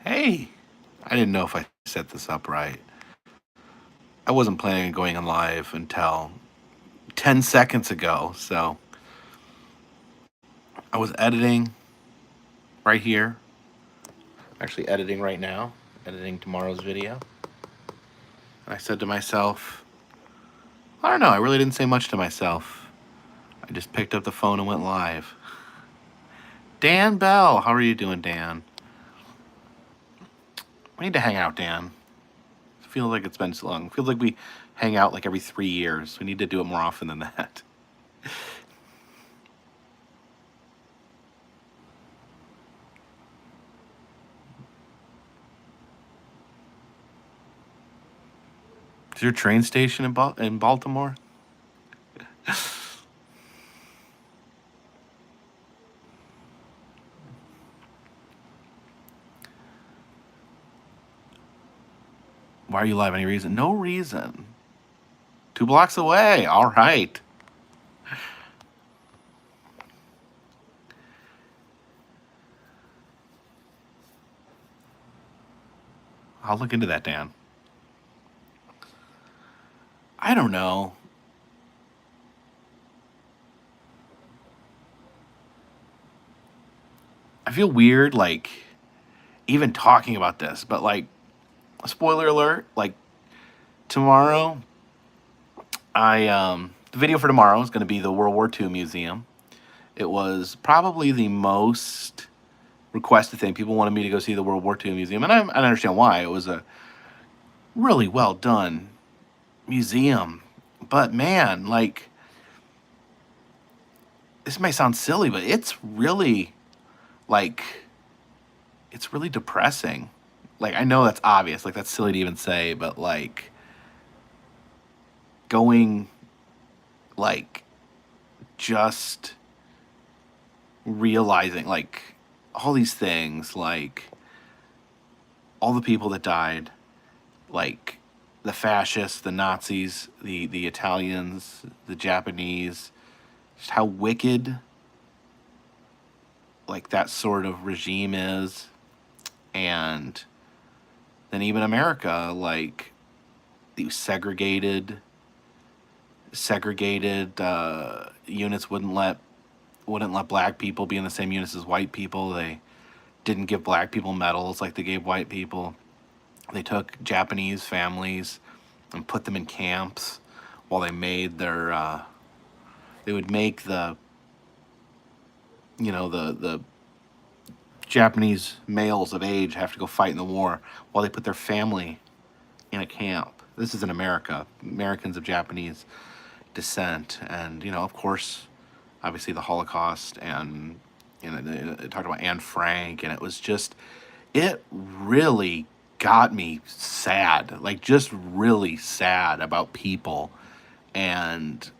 Hey, I didn't know if I set this up right. I wasn't planning on going on live until 10 seconds ago, so I was editing right here. Actually, editing right now, editing tomorrow's video. And I said to myself, I don't know, I really didn't say much to myself. I just picked up the phone and went live. Dan Bell, how are you doing, Dan? We need to hang out, Dan. It feels like it's been so long. It feels like we hang out like every 3 years. We need to do it more often than that. Is your train station in Baltimore? Why are you live? Any reason? No reason. 2 blocks away. All right. I'll look into that, Dan. I don't know. I feel weird, like, even talking about this, but, like, spoiler alert, like, tomorrow, the video for tomorrow is going to be the World War II Museum. It was probably the most requested thing. People wanted me to go see the World War II Museum, and I understand why. It was a really well done museum. But man, like, this may sound silly, but it's really, like, it's really depressing. Like, I know that's obvious, like, that's silly to even say, but, like, going, like, just realizing, like, all these things, like, all the people that died, like, the fascists, the Nazis, the Italians, the Japanese, just how wicked, like, that sort of regime is. And then even America, like, these segregated units wouldn't let black people be in the same units as white people. They didn't give black people medals like they gave white people. They took Japanese families and put them in camps while they made their they would make the the Japanese males of age have to go fight in the war while they put their family in a camp. This is in America, Americans of Japanese descent. And, of course, obviously the Holocaust, and, it talked about Anne Frank, and it was just, it really got me sad, like, just really sad about people. And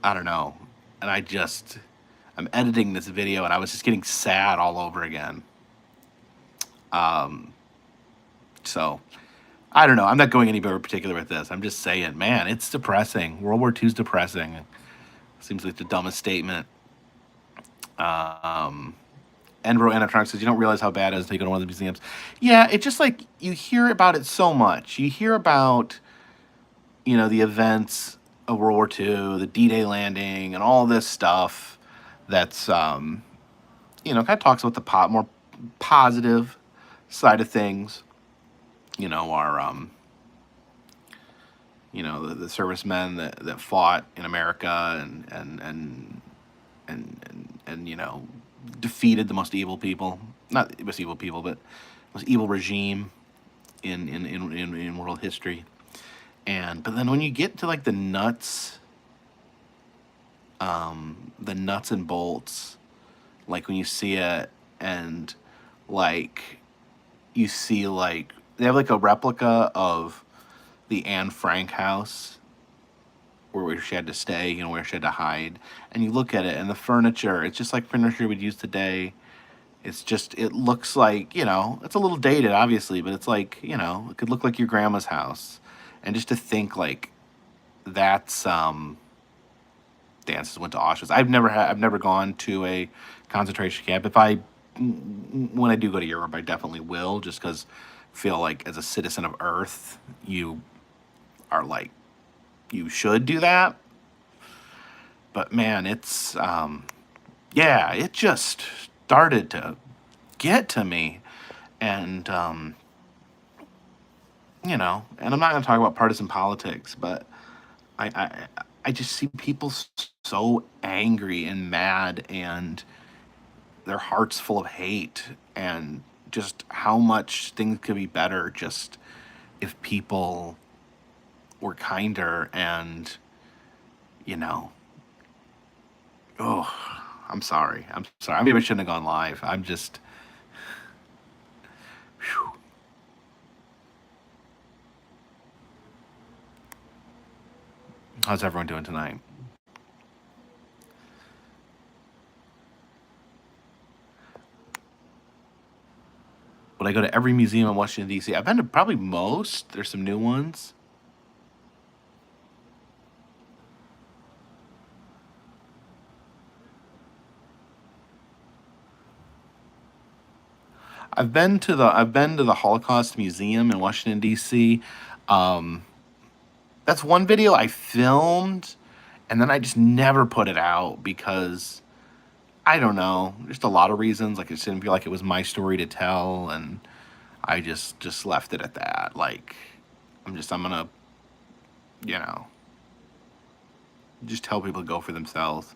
I don't know. And I'm editing this video, and I was just getting sad all over again. So I don't know. I'm not going anywhere particular with this. I'm just saying, man, it's depressing. World War II's depressing. Seems like the dumbest statement. Enro Animatronics says, you don't realize how bad it is until you go to one of the museums. Yeah, it's just like you hear about it so much. You hear about, the events of World War II, the D-Day landing, and all this stuff that's, kind of talks about the more positive side of things. Our the servicemen that fought in America and defeated the most evil people, not the most evil people, but most evil regime in world history. But then when you get to, like, the nuts and bolts, like when you see it, and, like, you see, like, they have, like, a replica of the Anne Frank house where she had to stay, where she had to hide. And you look at it, and the furniture, it's just like furniture we'd use today. It looks like, it's a little dated, obviously, but it's like, it could look like your grandma's house. And just to think, like, that's, dances went to Auschwitz. I've never gone to a concentration camp. If I when I do go to Europe, I definitely will, just because I feel like as a citizen of Earth, you are like, you should do that. But man, it's yeah, it just started to get to me, and you know, and I'm not going to talk about partisan politics, but I, I I just see people so angry and mad, and their hearts full of hate, and just how much things could be better just if people were kinder, and you know, oh, I'm sorry. I'm sorry. Maybe I shouldn't have gone live. I'm just, whew. How's everyone doing tonight? Would I go to every museum in Washington D.C.? I've been to probably most. There's some new ones. I've been to the Holocaust Museum in Washington D.C. Um, that's one video I filmed, and then I just never put it out because I don't know, just a lot of reasons. Like, it just didn't feel like it was my story to tell, and I just left it at that. Like, I'm gonna, you know, just tell people to go for themselves.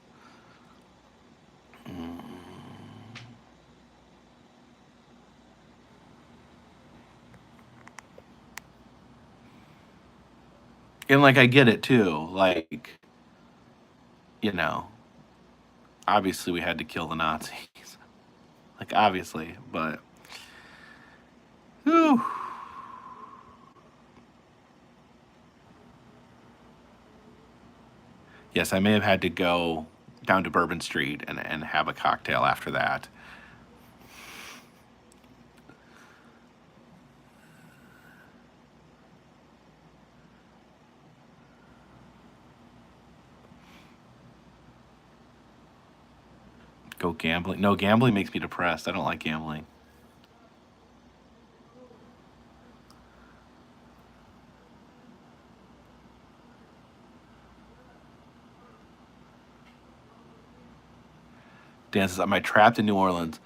And like, I get it too. Like, you know, obviously we had to kill the Nazis. Like, obviously, but whew. Yes, I may have had to go down to Bourbon Street and have a cocktail after that. Go gambling. No, gambling makes me depressed. I don't like gambling. Dan says, am I trapped in New Orleans?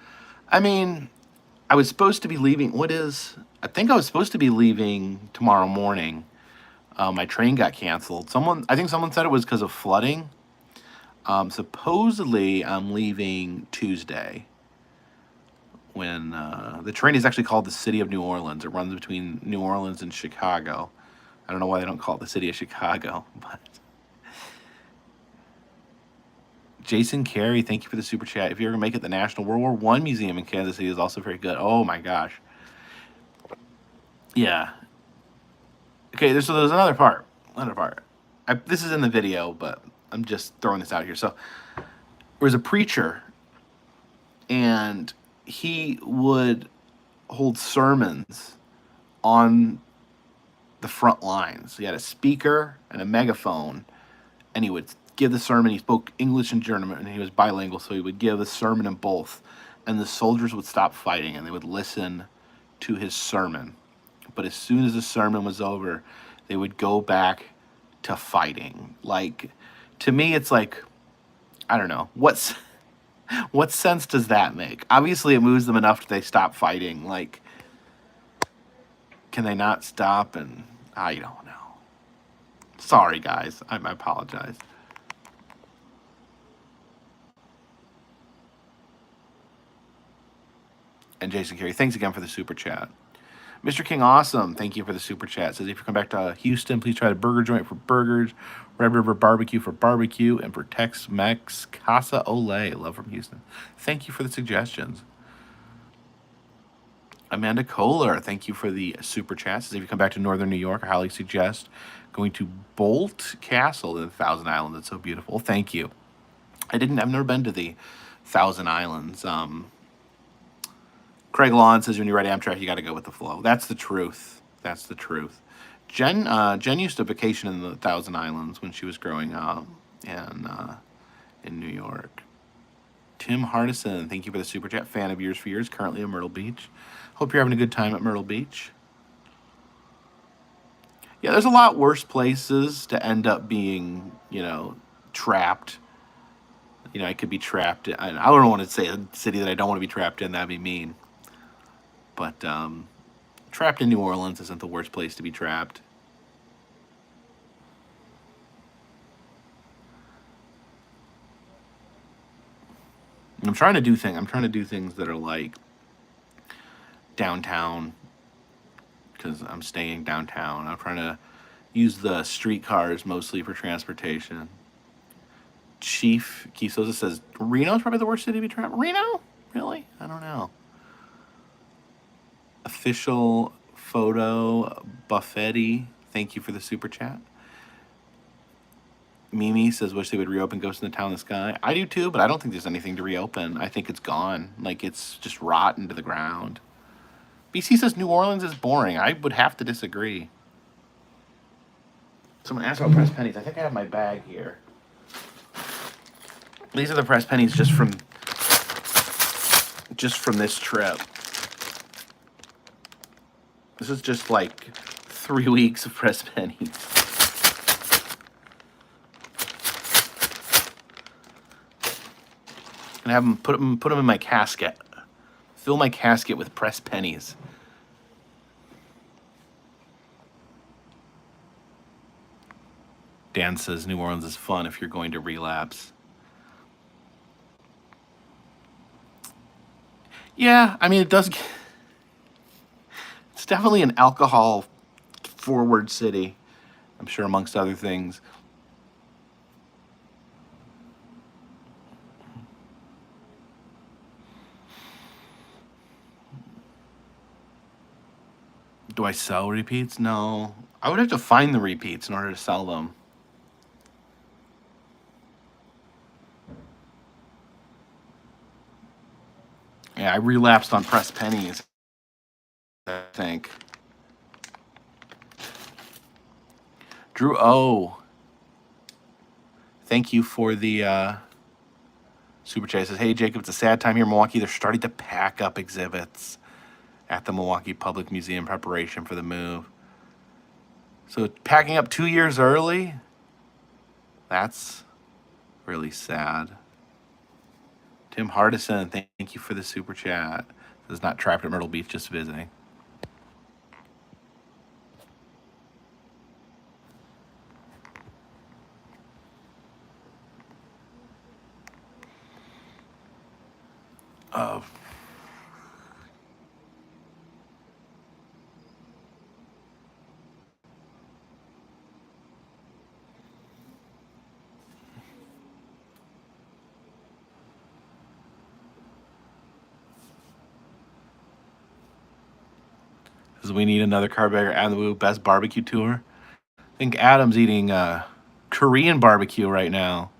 I mean, I was supposed to be leaving. I think I was supposed to be leaving tomorrow morning. My train got canceled. I think someone said it was because of flooding. Supposedly, I'm leaving Tuesday. When the train is actually called the City of New Orleans. It runs between New Orleans and Chicago. I don't know why they don't call it the City of Chicago, but Jason Carey, thank you for the super chat. If you ever make it, the National World War One Museum in Kansas City is also very good. Oh my gosh. Yeah. Okay, there's another part. Another part. This is in the video, but I'm just throwing this out here. So there was a preacher, and he would hold sermons on the front lines. He had a speaker and a megaphone, and he would give the sermon. He spoke English and German, and he was bilingual, so he would give the sermon in both. And the soldiers would stop fighting, and they would listen to his sermon. But as soon as the sermon was over, they would go back to fighting. Like, to me, it's like, I don't know, what sense does that make? Obviously, it moves them enough that they stop fighting. Like, can they not stop? And I don't know. Sorry, guys. I apologize. And Jason Carey, thanks again for the super chat. Mr. King Awesome, thank you for the super chat. Says, if you come back to Houston, please try the burger joint for burgers, Red River Barbecue for barbecue, and for Tex-Mex, Casa Ole. Love from Houston. Thank you for the suggestions. Amanda Kohler, thank you for the super chat. Says, if you come back to Northern New York, I highly suggest going to Bolt Castle in the Thousand Islands. It's so beautiful. Thank you. I've never been to the Thousand Islands. Craig Lawn says, when you ride Amtrak, you got to go with the flow. That's the truth. That's the truth. Jen used to vacation in the Thousand Islands when she was growing up in New York. Tim Hardison, thank you for the super chat. Fan of yours for years, currently in Myrtle Beach. Hope you're having a good time at Myrtle Beach. Yeah, there's a lot worse places to end up being, trapped. I could be trapped. I don't want to say a city that I don't want to be trapped in. That'd be mean. But trapped in New Orleans isn't the worst place to be trapped. I'm trying to do things that are like downtown, because I'm staying downtown. I'm trying to use the streetcars mostly for transportation. Chief Keith Souza says Reno's probably the worst city to be trapped. Reno? Really? I don't know. Official photo Buffetti, thank you for the super chat. Mimi says, wish they would reopen Ghost in the Town in the Sky. I do too, but I don't think there's anything to reopen. I think it's gone. Like, it's just rotten to the ground. BC says New Orleans is boring. I would have to disagree. Someone asked about pressed pennies. I think I have my bag here. These are the pressed pennies just from this trip. This is just like 3 weeks of pressed pennies. And have them put them in my casket. Fill my casket with pressed pennies. Dan says New Orleans is fun if you're going to relapse. Yeah, I mean, it does. It's definitely an alcohol-forward city, I'm sure, amongst other things. Do I sell repeats? No. I would have to find the repeats in order to sell them. Yeah, I relapsed on pressed pennies, I think. Drew O. Thank you for the super chat. It says, hey, Jacob, it's a sad time here in Milwaukee. They're starting to pack up exhibits at the Milwaukee Public Museum in preparation for the move. So packing up 2 years early? That's really sad. Tim Hardison, thank you for the super chat. This is not trapped at Myrtle Beach, just visiting. Because we need another Carpetbagger and the Woo Best Barbecue Tour. I think Adam's eating Korean barbecue right now.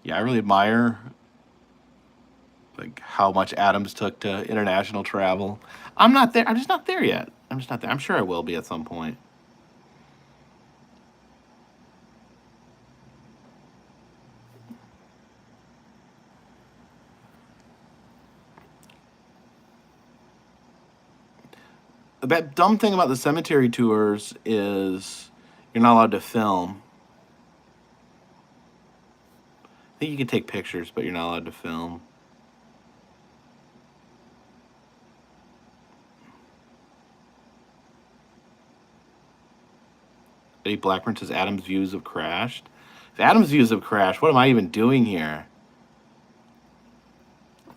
Yeah, I really admire like how much Adams took to international travel. I'm not there. I'm just not there yet. I'm just not there. I'm sure I will be at some point. The dumb thing about the cemetery tours is you're not allowed to film. I think you can take pictures, but you're not allowed to film. Eddie Blackburn says Adam's views have crashed. If Adam's views have crashed, what am I even doing here?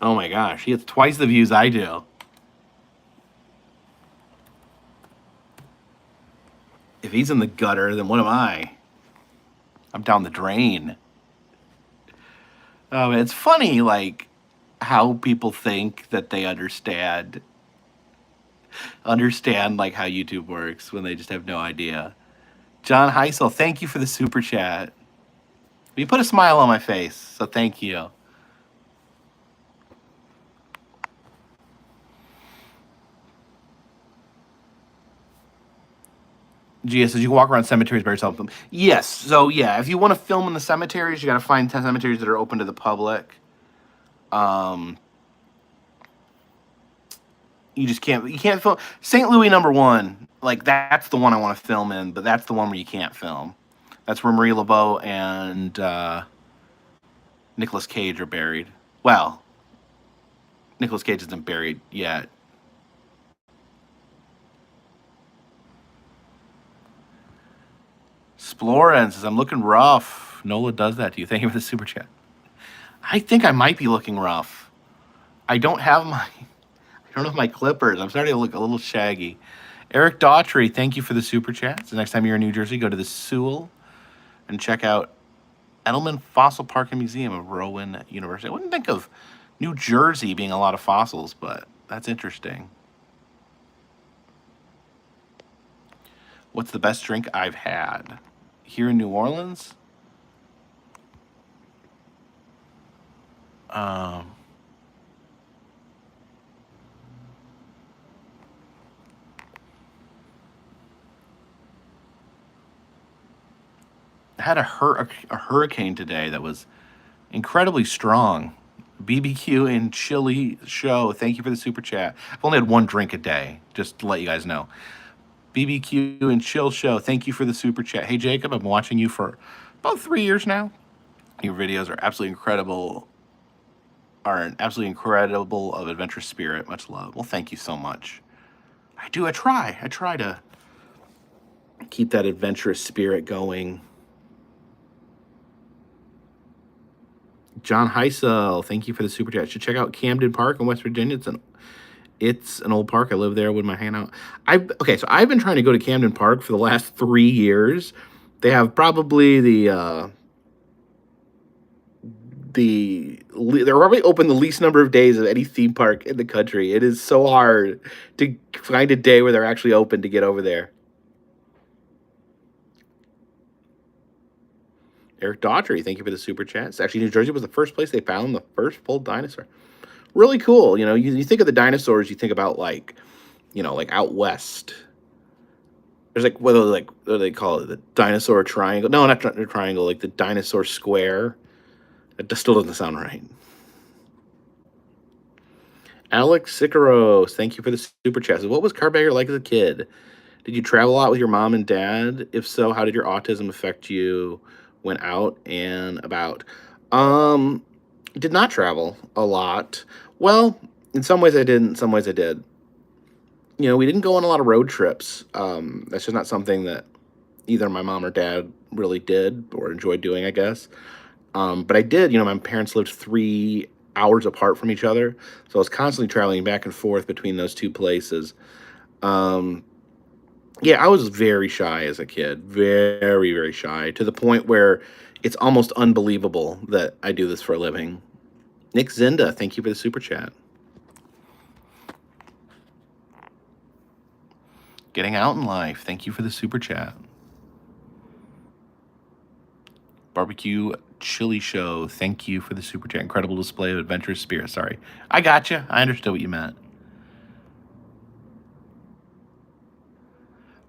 Oh my gosh, he has twice the views I do. If he's in the gutter, then what am I? I'm down the drain. Oh, it's funny, like, how people think that they understand like how YouTube works when they just have no idea. John Heisel, thank you for the super chat. You put a smile on my face, so thank you. Gia says you can walk around cemeteries by yourself. Yes. So yeah, if you want to film in the cemeteries, you got to find 10 cemeteries that are open to the public. Um, you just can't. You can't film St. Louis #1. Like that's the one I want to film in, but that's the one where you can't film. That's where Marie Laveau and Nicolas Cage are buried. Well, Nicolas Cage isn't buried yet. Splorens says I'm looking rough. Nola does that to you. Thank you for the super chat. I think I might be looking rough. I don't have my I don't have my clippers. I'm starting to look a little shaggy. Eric Daughtry, thank you for the super chat. So next time you're in New Jersey, go to the Sewell and check out Edelman Fossil Park and Museum of Rowan University. I wouldn't think of New Jersey being a lot of fossils, but that's interesting. What's the best drink I've had? Here in New Orleans? I had a hurricane today that was incredibly strong. BBQ and Chili Show, thank you for the super chat. I've only had one drink a day, just to let you guys know. BBQ and Chill Show, thank you for the super chat. Hey Jacob, I've been watching you for about 3 years now. Your videos are absolutely incredible. Are an absolutely incredible of adventurous spirit. Much love. Well, thank you so much. I try to keep that adventurous spirit going. John Heisel, thank you for the super chat. You should check out Camden Park in West Virginia. It's an old park. I live there with my hangout. So I've been trying to go to Camden Park for the last 3 years. They have probably they're probably open the least number of days of any theme park in the country. It is so hard to find a day where they're actually open to get over there. Eric Daughtry, thank you for the super chat. Actually, New Jersey was the first place they found the first full dinosaur. Really cool. You know, you think of the dinosaurs, you think about like out west. There's what do they call it? The dinosaur triangle? No, not the triangle. Like the dinosaur square. It still doesn't sound right. Alex Sicaros, thank you for the super chat. What was Carpetbagger like as a kid? Did you travel a lot with your mom and dad? If so, how did your autism affect you when out and about? Did not travel a lot. Well, in some ways I did, in some ways I did. We didn't go on a lot of road trips. That's just not something that either my mom or dad really did or enjoyed doing, I guess. But I did, my parents lived 3 hours apart from each other. So I was constantly traveling back and forth between those two places. Yeah, I was very shy as a kid. Very, very shy. To the point where it's almost unbelievable that I do this for a living. Nick Zinda, thank you for the super chat. Getting out in life, thank you for the super chat. Barbecue Chili Show, thank you for the super chat. Incredible display of adventurous spirit. Sorry. I gotcha. I understood what you meant.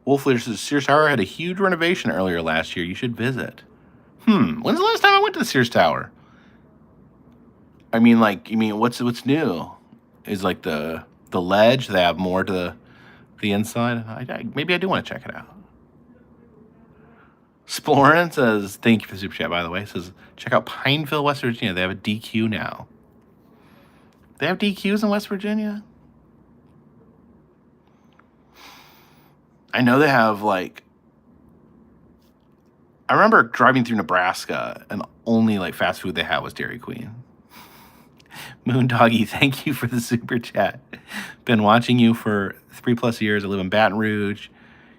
Wolf Leader says Sears Tower had a huge renovation earlier last year. You should visit. When's the last time I went to the Sears Tower? I mean, what's new? Is like the ledge? They have more to the inside. Maybe I do want to check it out. Splorin says, thank you for the super chat, by the way. Says, check out Pineville, West Virginia. They have a DQ now. They have DQs in West Virginia? I know they have, I remember driving through Nebraska, and the only, fast food they had was Dairy Queen. Moondoggy, thank you for the super chat. Been watching you for 3+ years. I live in Baton Rouge.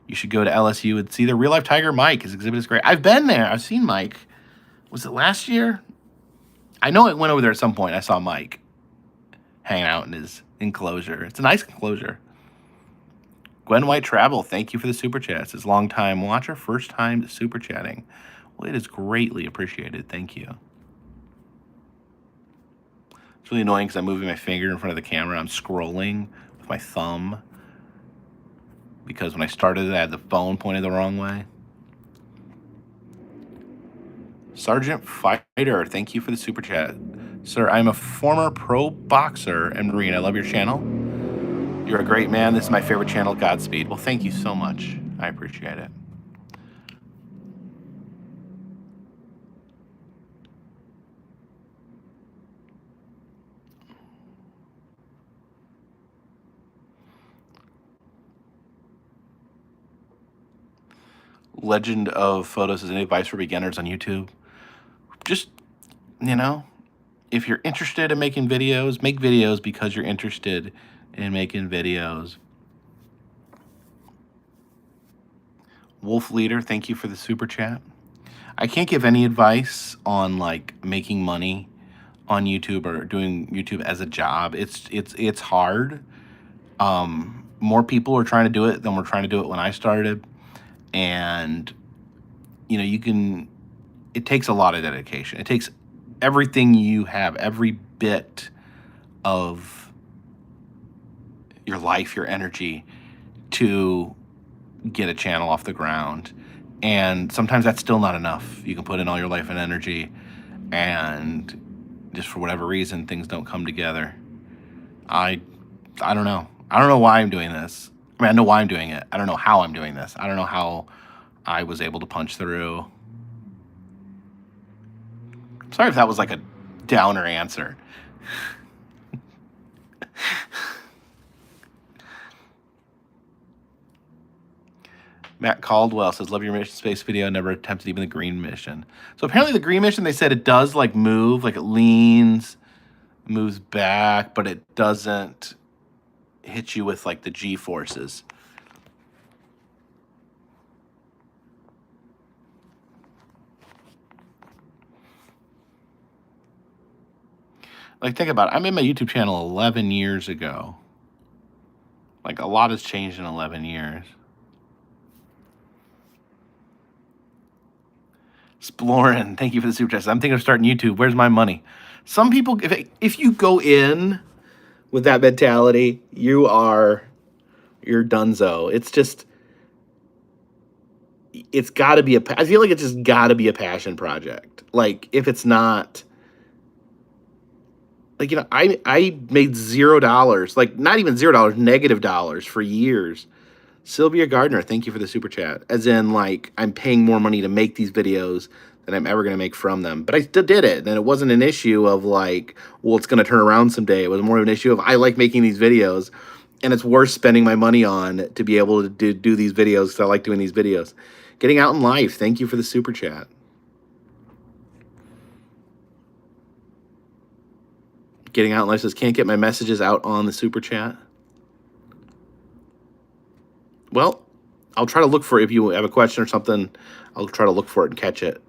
You should go to LSU and see the real-life tiger Mike. His exhibit is great. I've been there. I've seen Mike. Was it last year? I know I went over there at some point. I saw Mike hanging out in his enclosure. It's a nice enclosure. Gwen White Travel, thank you for the super chat. It says, long-time watcher, first time super chatting. Well, it is greatly appreciated. Thank you. It's really annoying because I'm moving my finger in front of the camera. I'm scrolling with my thumb. because when I started it, I had the phone pointed the wrong way. Sergeant Fighter, thank you for the super chat. Sir, I'm a former pro boxer and Marine. I love your channel. You're a great man. This is my favorite channel, Godspeed. Well, thank you so much. I appreciate it. Legend of Photos is any advice for beginners on YouTube? Just, you know, if you're interested in making videos, make videos because you're interested in making videos. Wolf Leader, thank you for the super chat. I can't give any advice on like making money on YouTube or doing YouTube as a job. It's hard. More people are trying to do it than were trying to do it when I started. And, you know, it takes a lot of dedication. It takes everything you have, every bit of your life, your energy to get a channel off the ground. And sometimes that's still not enough. You can put in all your life and energy and just for whatever reason, things don't come together. I don't know. I don't know why I'm doing this. I mean, I know why I'm doing it. I don't know how I'm doing this. I don't know how I was able to punch through. Sorry if that was like a downer answer. Matt Caldwell says, love your mission space video. Never attempted even the green mission. So apparently the green mission, they said it does like move, like it leans, moves back, but it doesn't hit you with like the G forces. Like, think about it. I made my YouTube channel 11 years ago. Like, a lot has changed in 11 years. Splorin, thank you for the super chat. I'm thinking of starting YouTube. Where's my money? Some people, if you go in with that mentality, you're donezo. It's just, it's got to be I feel like it's just got to be a passion project. Like, if it's not, like, you know, I made $0, like not even $0, -$dollars for years. Sylvia Gardner, thank you for the super chat. As in, like, I'm paying more money to make these videos than I'm ever going to make from them. But I still did it. And it wasn't an issue of, like, well, it's going to turn around someday. It was more of an issue of I like making these videos, and it's worth spending my money on to be able to do these videos because I like doing these videos. Getting out in life, thank you for the super chat. Getting out in life says, can't get my messages out on the super chat. Well, I'll try to look for it. If you have a question or something, I'll try to look for it and catch it.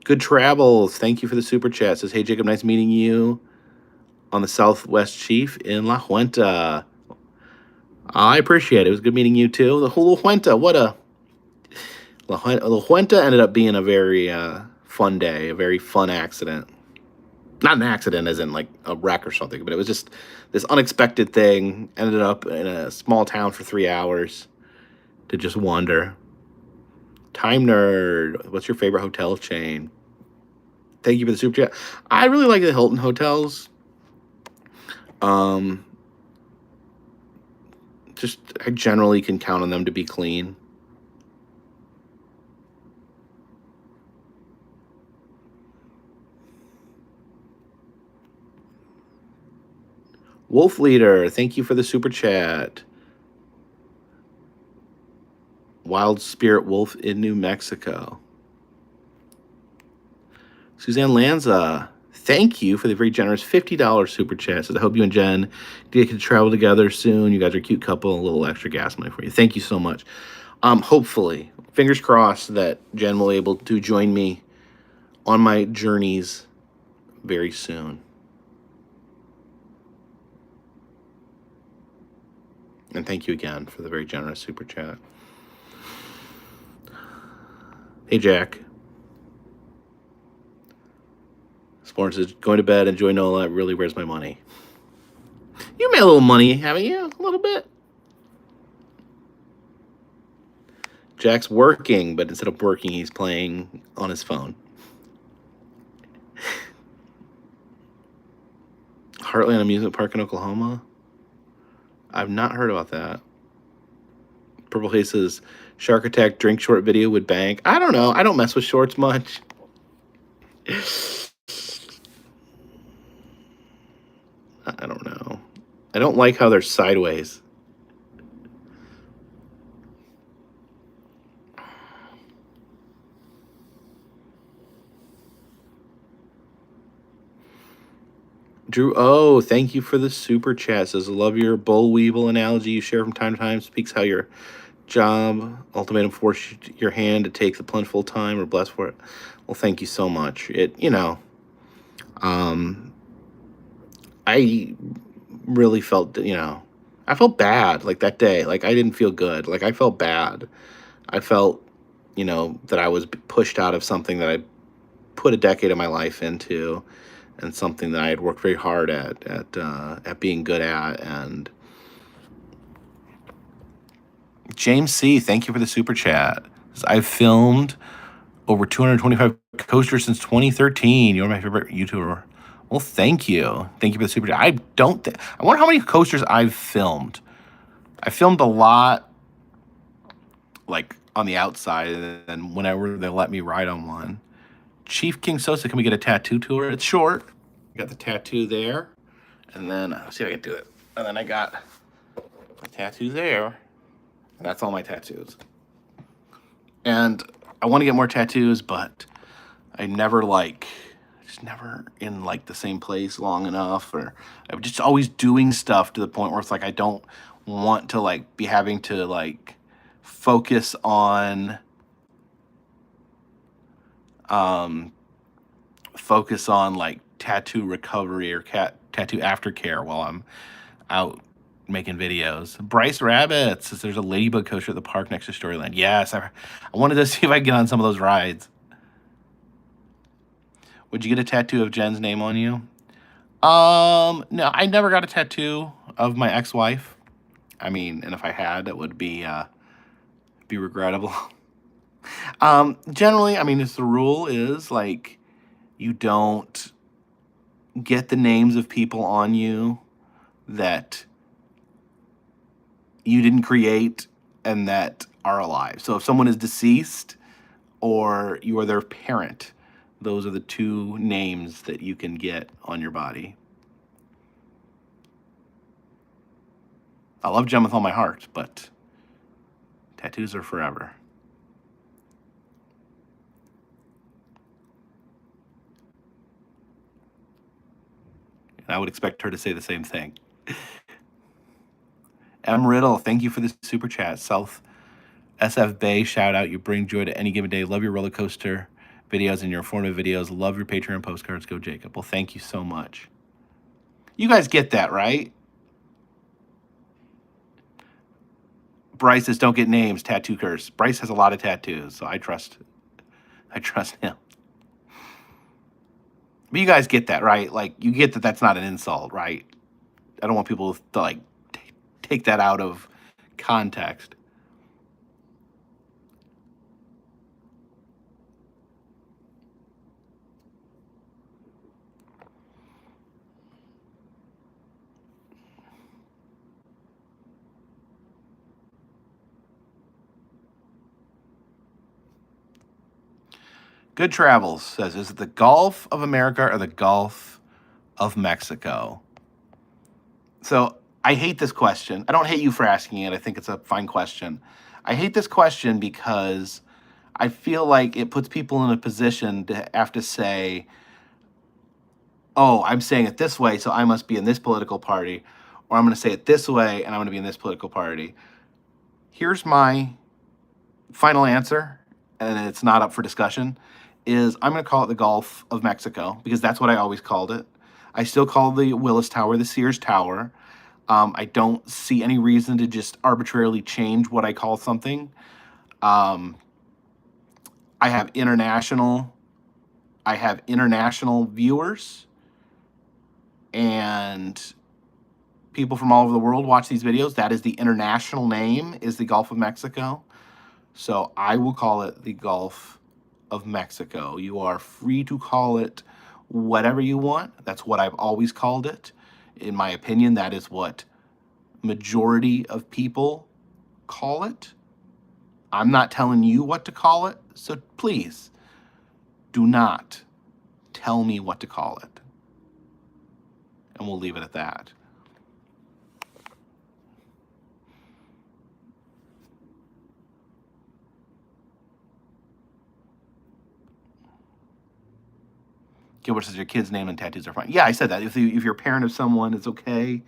Good travels. Thank you for the super chat. Says, hey, Jacob, nice meeting you on the Southwest Chief in La Huenta. I appreciate it. It was good meeting you, too. The whole La Huenta, what a... La Huenta ended up being a very fun day, a very fun accident. Not an accident as in like a wreck or something, but it was just this unexpected thing. Ended up in a small town for 3 hours to just wander. Time Nerd, what's your favorite hotel chain? Thank you for the super chat. I really like the Hilton hotels. Just I generally can count on them to be clean. Wolf Leader, thank you for the super chat. Wild Spirit Wolf in New Mexico. Suzanne Lanza, thank you for the very generous $50 super chat. Says, I hope you and Jen get to travel together soon. You guys are a cute couple. A little extra gas money for you. Thank you so much. Hopefully, fingers crossed that Jen will be able to join me on my journeys very soon. And thank you again for the very generous super chat. Hey, Jack. Sporn says, going to bed, enjoy Nola. Really, where's my money? You made a little money, haven't you? A little bit. Jack's working, but instead of working, he's playing on his phone. Heartland Amusement Park in Oklahoma? I've not heard about that. Purple Haze's Shark Attack drink short video would bang. I don't know. I don't mess with shorts much. I don't know. I don't like how they're sideways. Drew, oh, thank you for the super chat. Says, love your bull weevil analogy you share from time to time. Speaks how your job ultimatum forced your hand to take the plunge full time or blessed for it. Well, thank you so much. I really felt, I felt bad like that day. Like I didn't feel good. Like I felt bad. I felt, that I was pushed out of something that I put a decade of my life into, and something that I had worked very hard at being good at. And James C., thank you for the super chat. I've filmed over 225 coasters since 2013. You're my favorite YouTuber. Well, thank you. Thank you for the super chat. I wonder how many coasters I've filmed. I filmed a lot, like on the outside, and then whenever they let me ride on one. Chief King Sosa, can we get a tattoo tour? It's short. Got the tattoo there, and then let's see if I can do it. And then I got a tattoo there, and that's all my tattoos. And I want to get more tattoos, but I'm just never in like the same place long enough, or I'm just always doing stuff to the point where it's like I don't want to like be having to like focus on like tattoo recovery or tattoo aftercare while I'm out making videos. Bryce Rabbit says there's a ladybug coaster at the park next to Storyland. Yes, I wanted to see if I could get on some of those rides. Would you get a tattoo of Jen's name on you? No, I never got a tattoo of my ex-wife. I mean, and if I had, it would be regrettable. Generally, I mean, it's the rule is like you don't get the names of people on you that you didn't create and that are alive. So if someone is deceased or you are their parent, those are the two names that you can get on your body. I love Jen with all my heart, but tattoos are forever. And I would expect her to say the same thing. M. Riddle, thank you for the super chat. South SF Bay, shout out. You bring joy to any given day. Love your roller coaster videos and your informative videos. Love your Patreon postcards. Go Jacob. Well, thank you so much. You guys get that, right? Bryce says, don't get names, tattoo curse. Bryce has a lot of tattoos, so I trust him. But you guys get that, right? Like, you get that that's not an insult, right? I don't want people to, like, take that out of context. Good Travels says, is it the Gulf of America or the Gulf of Mexico? So I hate this question. I don't hate you for asking it. I think it's a fine question. I hate this question because I feel like it puts people in a position to have to say, oh, I'm saying it this way, so I must be in this political party, or I'm going to say it this way, and I'm going to be in this political party. Here's my final answer, and it's not up for discussion, is I'm going to call it the Gulf of Mexico, because that's what I always called it. I still call the Willis Tower the Sears Tower. I don't see any reason to just arbitrarily change what I call something. I have international viewers, and people from all over the world watch these videos. That is the international name, is the Gulf of Mexico. So I will call it the Gulf of Mexico. You are free to call it whatever you want. That's what I've always called it. In my opinion, that is what majority of people call it. I'm not telling you what to call it, so please do not tell me what to call it. And we'll leave it at that. Gilbert says your kid's name and tattoos are fine. Yeah, I said that. If you're a parent of someone, it's okay.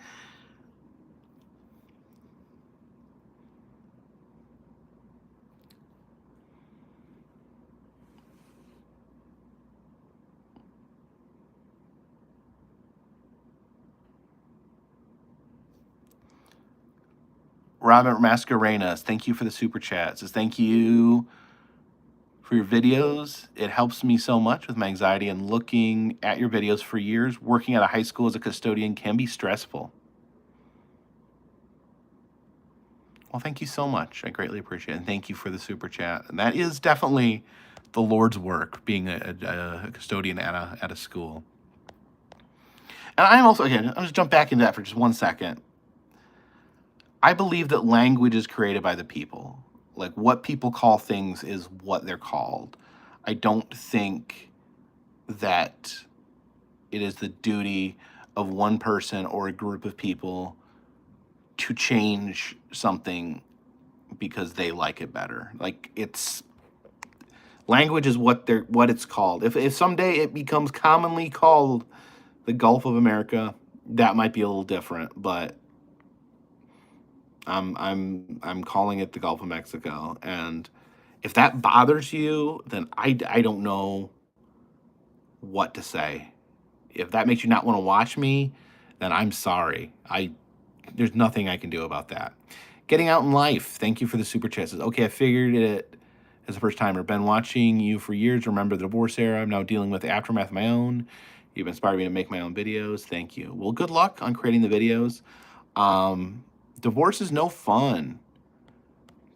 Robert Mascarenas, thank you for the super chat. Says thank you for your videos. It helps me so much with my anxiety, and looking at your videos for years. Working at a high school as a custodian can be stressful. Well, thank you so much. I greatly appreciate it. And thank you for the super chat. And that is definitely the Lord's work, being a custodian at a school. And I'm also, again, I'll just jump back into that for just 1 second. I believe that language is created by the people. Like, what people call things is what they're called. I don't think that it is the duty of one person or a group of people to change something because they like it better. Like, it's language is what it's called. If someday it becomes commonly called the Gulf of America, that might be a little different, but I'm calling it the Gulf of Mexico. And if that bothers you, then I don't know what to say. If that makes you not want to watch me, then I'm sorry. There's nothing I can do about that. Getting out in life. Thank you for the super chat. Says, okay, I figured it as a first timer. Been watching you for years. Remember the divorce era. I'm now dealing with the aftermath of my own. You've inspired me to make my own videos. Thank you. Well, good luck on creating the videos. Divorce is no fun.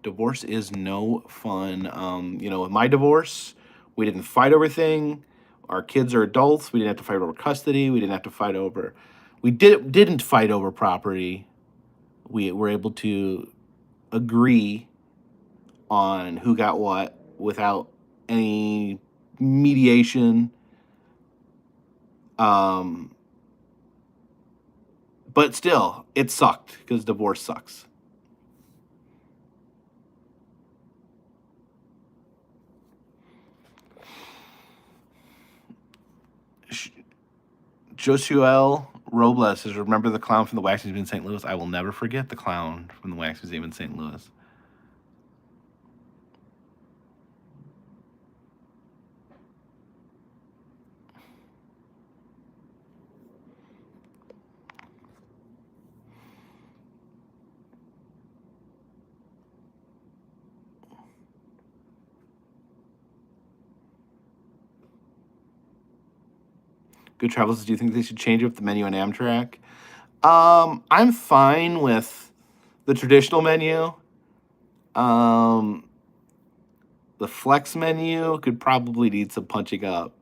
Divorce is no fun. With my divorce, we didn't fight over anything. Our kids are adults. We didn't have to fight over custody. We didn't have to fight over. We didn't fight over property. We were able to agree on who got what without any mediation. But still, it sucked because divorce sucks. Josuel Robles says, remember the clown from the Wax Museum in St. Louis? I will never forget the clown from the Wax Museum in St. Louis. Good Travels, do you think they should change up the menu on Amtrak? I'm fine with the traditional menu. The flex menu could probably need some punching up.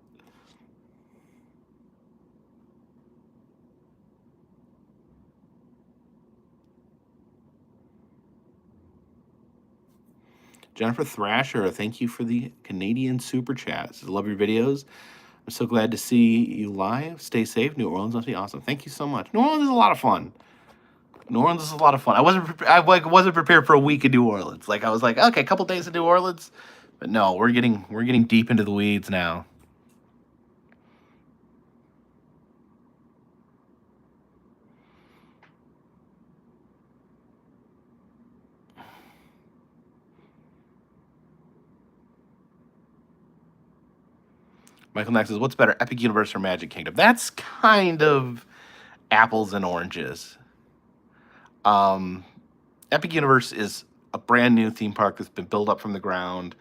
Jennifer Thrasher, thank you for the Canadian super chat. I love your videos. I'm so glad to see you live. Stay safe. New Orleans must be awesome. Thank you so much. New Orleans is a lot of fun. New Orleans is a lot of fun. I wasn't prepared for a week in New Orleans. Like, I was like, okay, a couple days in New Orleans, but no, we're getting deep into the weeds now. Michael Nex says, what's better, Epic Universe or Magic Kingdom? That's kind of apples and oranges. Epic Universe is a brand new theme park that's been built up from the ground,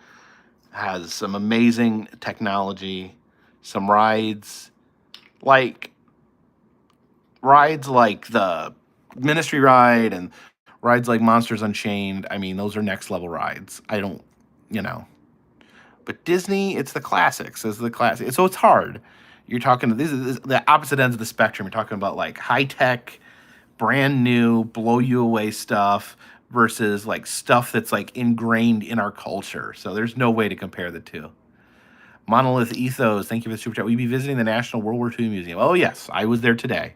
has some amazing technology, some rides like the Ministry ride and rides like Monsters Unchained. I mean, those are next level rides. I don't you know. But Disney, it's the classics. It's the classic. So it's hard. You're talking this is the opposite ends of the spectrum. You're talking about like high tech, brand new, blow you away stuff versus like stuff that's like ingrained in our culture. So there's no way to compare the two. Monolith Ethos, thank you for the super chat. Will you be visiting the National World War II Museum? Oh yes, I was there today.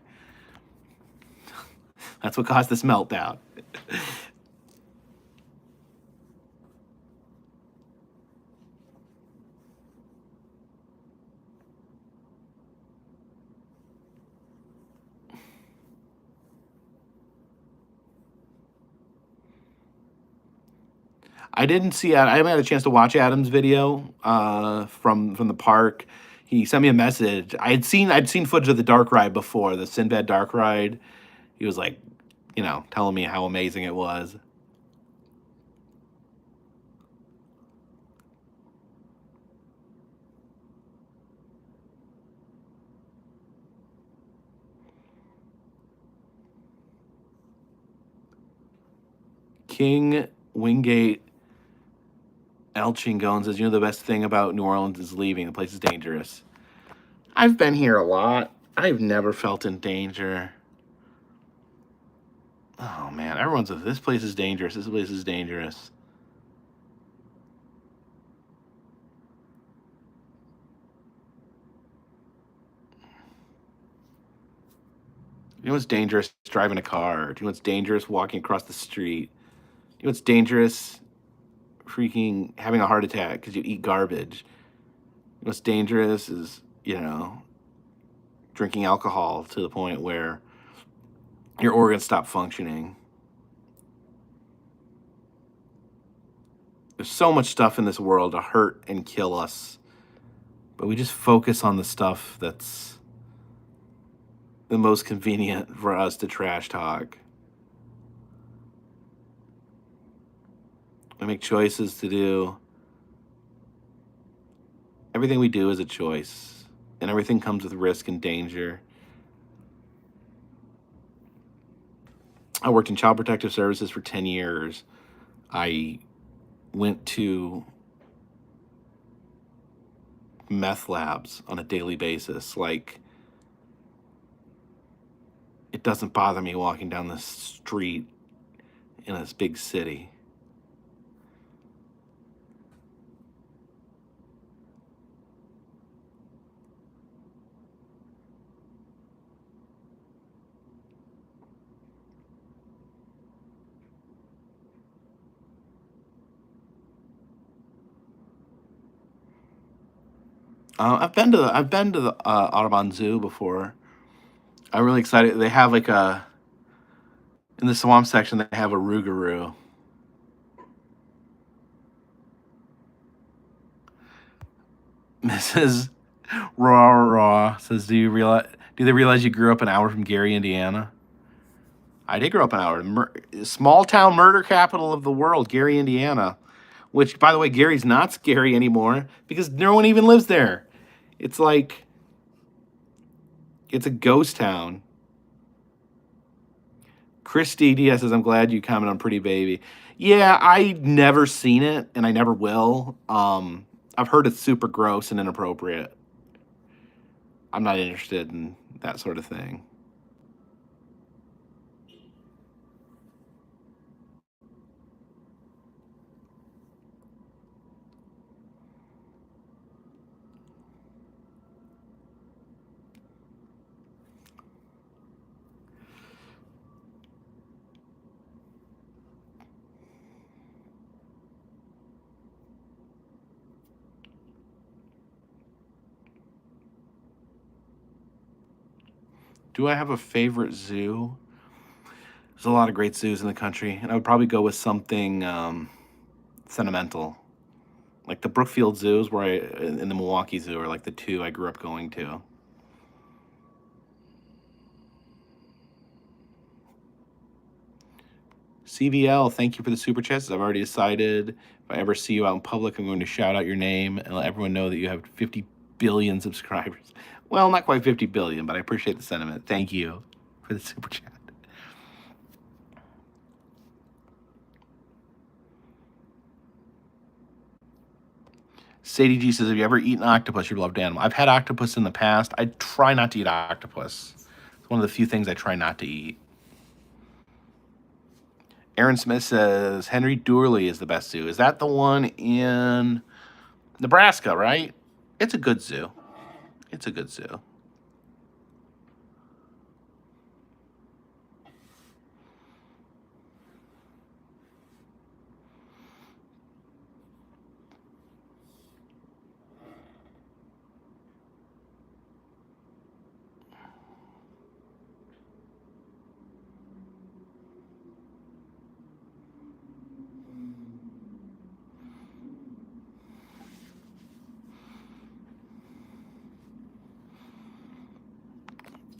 That's what caused this meltdown. I didn't see. I haven't had a chance to watch Adam's video from the park. He sent me a message. I'd seen footage of the dark ride before, the Sinbad dark ride. He was like, telling me how amazing it was. King Wingate El Chingon says, the best thing about New Orleans is leaving. The place is dangerous. I've been here a lot. I've never felt in danger. Oh man, everyone says this place is dangerous. This place is dangerous. You know what's dangerous? Driving a car. Do you know what's dangerous? Walking across the street. You know what's dangerous? Freaking having a heart attack because you eat garbage. You know what's dangerous is, drinking alcohol to the point where your organs stop functioning. There's so much stuff in this world to hurt and kill us, but we just focus on the stuff that's the most convenient for us to trash talk. We make choices to do. Everything we do is a choice, and everything comes with risk and danger. I worked in child protective services for 10 years. I went to meth labs on a daily basis. Like, it doesn't bother me walking down the street in this big city. I've been to the Audubon Zoo before. I'm really excited. They have like in the swamp section. They have a rougarou. Mrs. Raw Raw says, Do they realize you grew up an hour from Gary, Indiana? I did grow up an hour. Small town murder capital of the world, Gary, Indiana. Which, by the way, Gary's not scary anymore because no one even lives there. It's like, it's a ghost town. Christy Diaz says, I'm glad you comment on Pretty Baby. Yeah, I never seen it, and I never will. I've heard it's super gross and inappropriate. I'm not interested in that sort of thing. Do I have a favorite zoo? There's a lot of great zoos in the country, and I would probably go with something sentimental. Like the Brookfield zoos in the Milwaukee Zoo are like the two I grew up going to. CVL, thank you for the super chats. I've already decided if I ever see you out in public, I'm going to shout out your name and let everyone know that you have 50 billion subscribers. Well, not quite 50 billion, but I appreciate the sentiment. Thank you for the super chat. Sadie G says, have you ever eaten octopus? Your beloved animal. I've had octopus in the past. I try not to eat octopus. It's one of the few things I try not to eat. Aaron Smith says, Henry Doorly is the best zoo. Is that the one in Nebraska, right? It's a good zoo. It's a good zoo.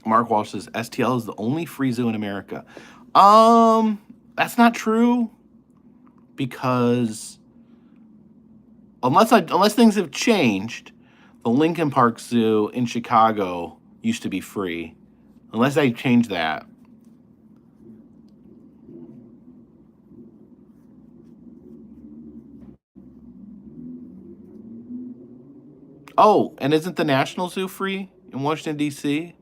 Mark Walsh says STL is the only free zoo in America. That's not true, because unless things have changed, the Lincoln Park Zoo in Chicago used to be free. Unless they changed that. Oh, and isn't the National Zoo free in Washington, D.C.?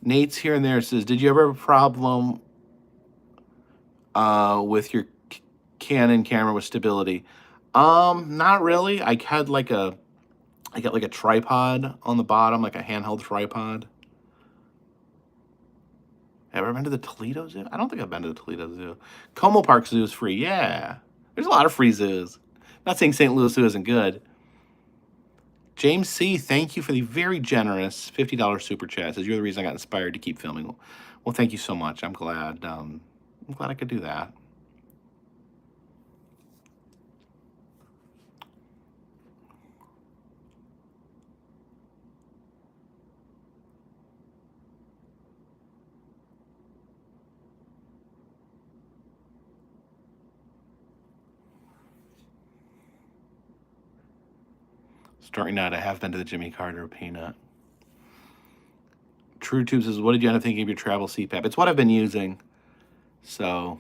Nate's here and there says, did you ever have a problem with your Canon camera with stability? Not really. I got like a tripod on the bottom, like a handheld tripod. Have I ever been to the Toledo Zoo? I don't think I've been to the Toledo Zoo. Como Park Zoo is free. Yeah. There's a lot of free zoos. Not saying St. Louis Zoo isn't good. James C., thank you for the very generous $50 super chat. Says, you're the reason I got inspired to keep filming. Well, thank you so much. I'm glad. I'm glad I could do that. Starting out, I have been to the Jimmy Carter Peanut. True Tube says, what did you end up thinking of your travel CPAP? It's what I've been using. So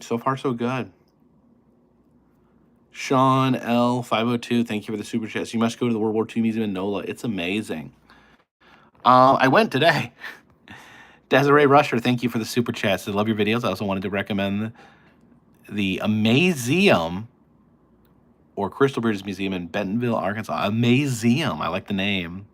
far, so good. Sean L502, thank you for the super chat. So you must go to the World War II Museum in NOLA. It's amazing. I went today. Desiree Rusher, thank you for the super chat. I love your videos. I also wanted to recommend the Amazeum, or Crystal Bridges Museum in Bentonville, Arkansas. Amazeum. I like the name.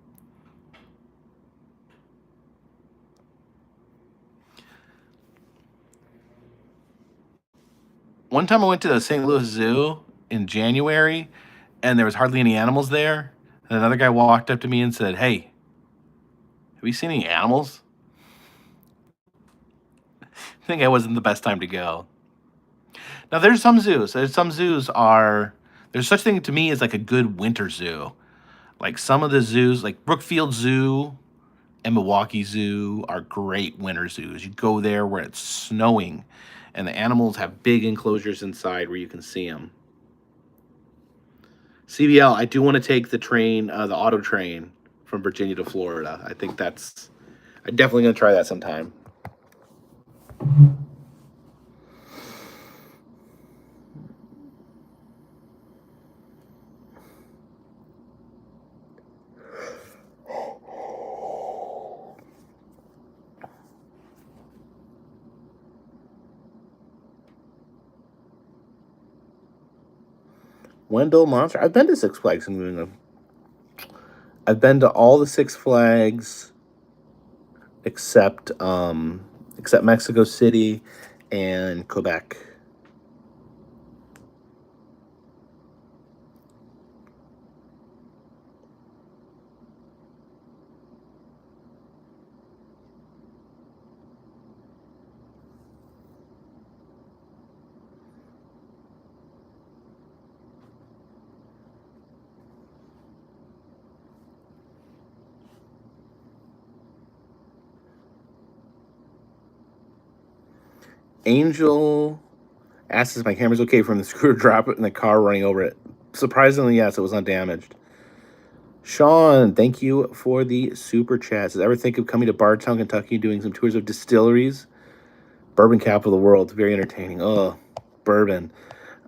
One time I went to the St. Louis Zoo in January, and there was hardly any animals there. And another guy walked up to me and said, hey, have you seen any animals? I think it wasn't the best time to go. Now, there's some zoos. There's such thing to me as like a good winter zoo. Like some of the zoos, like Brookfield Zoo and Milwaukee Zoo, are great winter zoos. You go there where it's snowing, and the animals have big enclosures inside where you can see them. CBL, I do want to take the train, the auto train from Virginia to Florida. I'm definitely going to try that sometime. Wendell Monster. I've been to Six Flags in New England. I've been to all the Six Flags except Mexico City and Quebec. Angel asks if my camera's okay from the screw drop it in the car running over it. Surprisingly, yes, it was undamaged. Sean, thank you for the super chat. Does ever think of coming to Bardstown, Kentucky, doing some tours of distilleries? Bourbon capital of the world. Very entertaining. Oh, bourbon.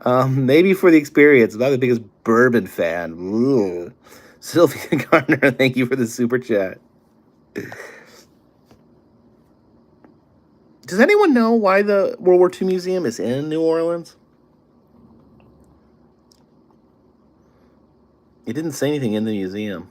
Maybe for the experience. I'm not the biggest bourbon fan. Ugh. Sylvia Gardner, thank you for the super chat. Does anyone know why the World War II Museum is in New Orleans? It didn't say anything in the museum.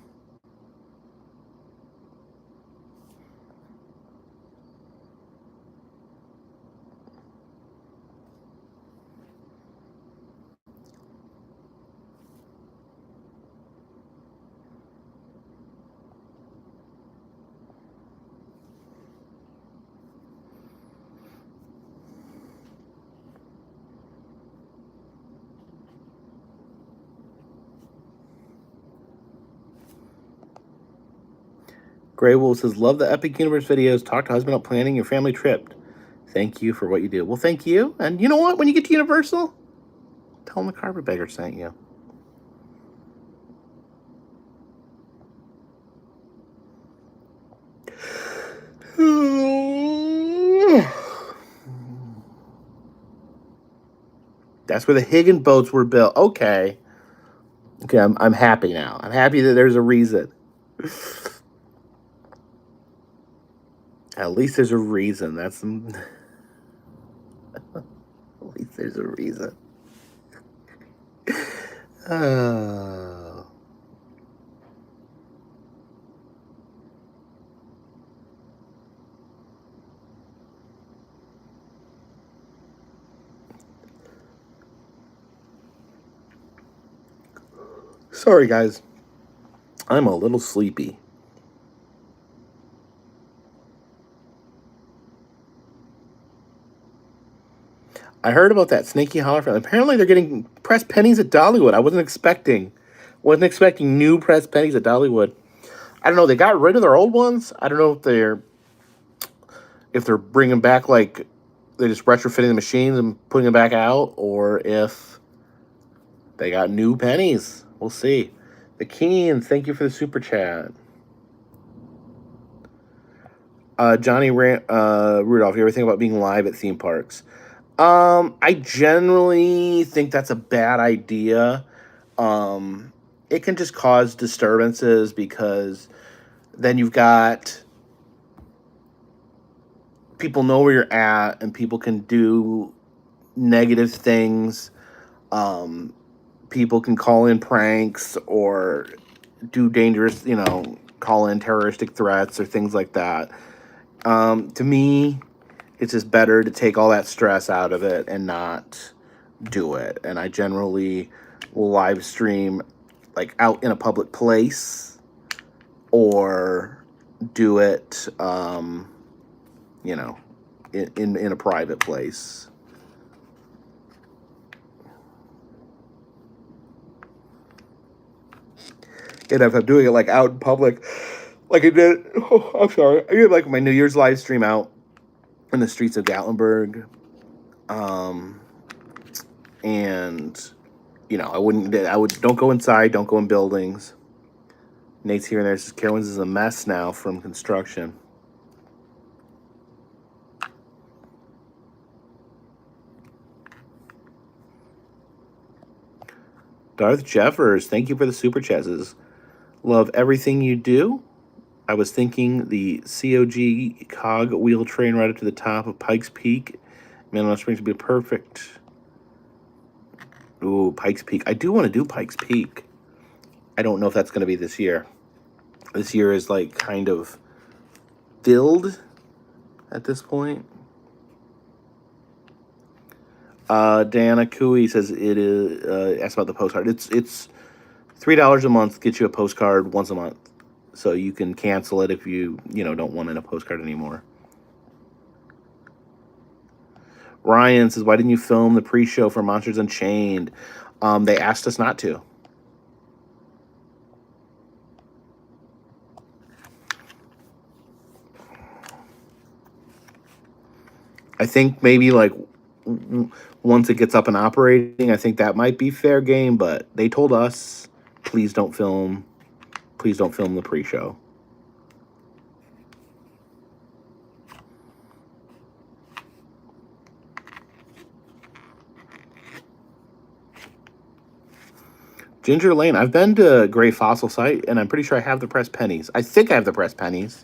Grey Wolf says, love the Epic Universe videos. Talk to husband about planning your family trip. Thank you for what you do. Well, thank you. And you know what? When you get to Universal, tell them the Carpetbagger sent you. That's where the Higgin boats were built. Okay. Okay, I'm happy now. I'm happy that there's a reason. At least there's a reason. That's some. At least there's a reason. Sorry, guys. I'm a little sleepy. I heard about that Snaky Holler family. Apparently, they're getting pressed pennies at Dollywood. I wasn't expecting new pressed pennies at Dollywood. I don't know. They got rid of their old ones. I don't know if they're bringing back, like, they're just retrofitting the machines and putting them back out, or if they got new pennies. We'll see. The Keen, thank you for the super chat. Johnny Rudolph, you ever think about being live at theme parks? I generally think that's a bad idea. It can just cause disturbances because then you've got people know where you're at and people can do negative things. People can call in pranks or do dangerous, call in terroristic threats or things like that. To me, it's just better to take all that stress out of it and not do it. And I generally will live stream like out in a public place or do it, in a private place. And if I'm doing it like out in public, like I did, I did like my New Year's live stream out in the streets of Gatlinburg. And don't go inside, don't go in buildings. Nate's here and there says Carowinds is a mess now from construction. Darth Jeffers, thank you for the super chats. Love everything you do. I was thinking the COG cog wheel train right up to the top of Pikes Peak. Manila Springs would be perfect. Ooh, Pikes Peak. I do want to do Pikes Peak. I don't know if that's going to be this year. This year is like kind of filled at this point. Diana Cooey says it is. Asked about the postcard. It's $3 a month. Gets you a postcard once a month, so you can cancel it if you don't want a postcard anymore. Ryan says, why didn't you film the pre-show for Monsters Unchained? They asked us not to. I think maybe like once it gets up and operating, I think that might be fair game, but they told us, please don't film the pre-show. Ginger Lane. I've been to Gray Fossil Site, and I'm pretty sure I have the pressed pennies. I think I have the pressed pennies.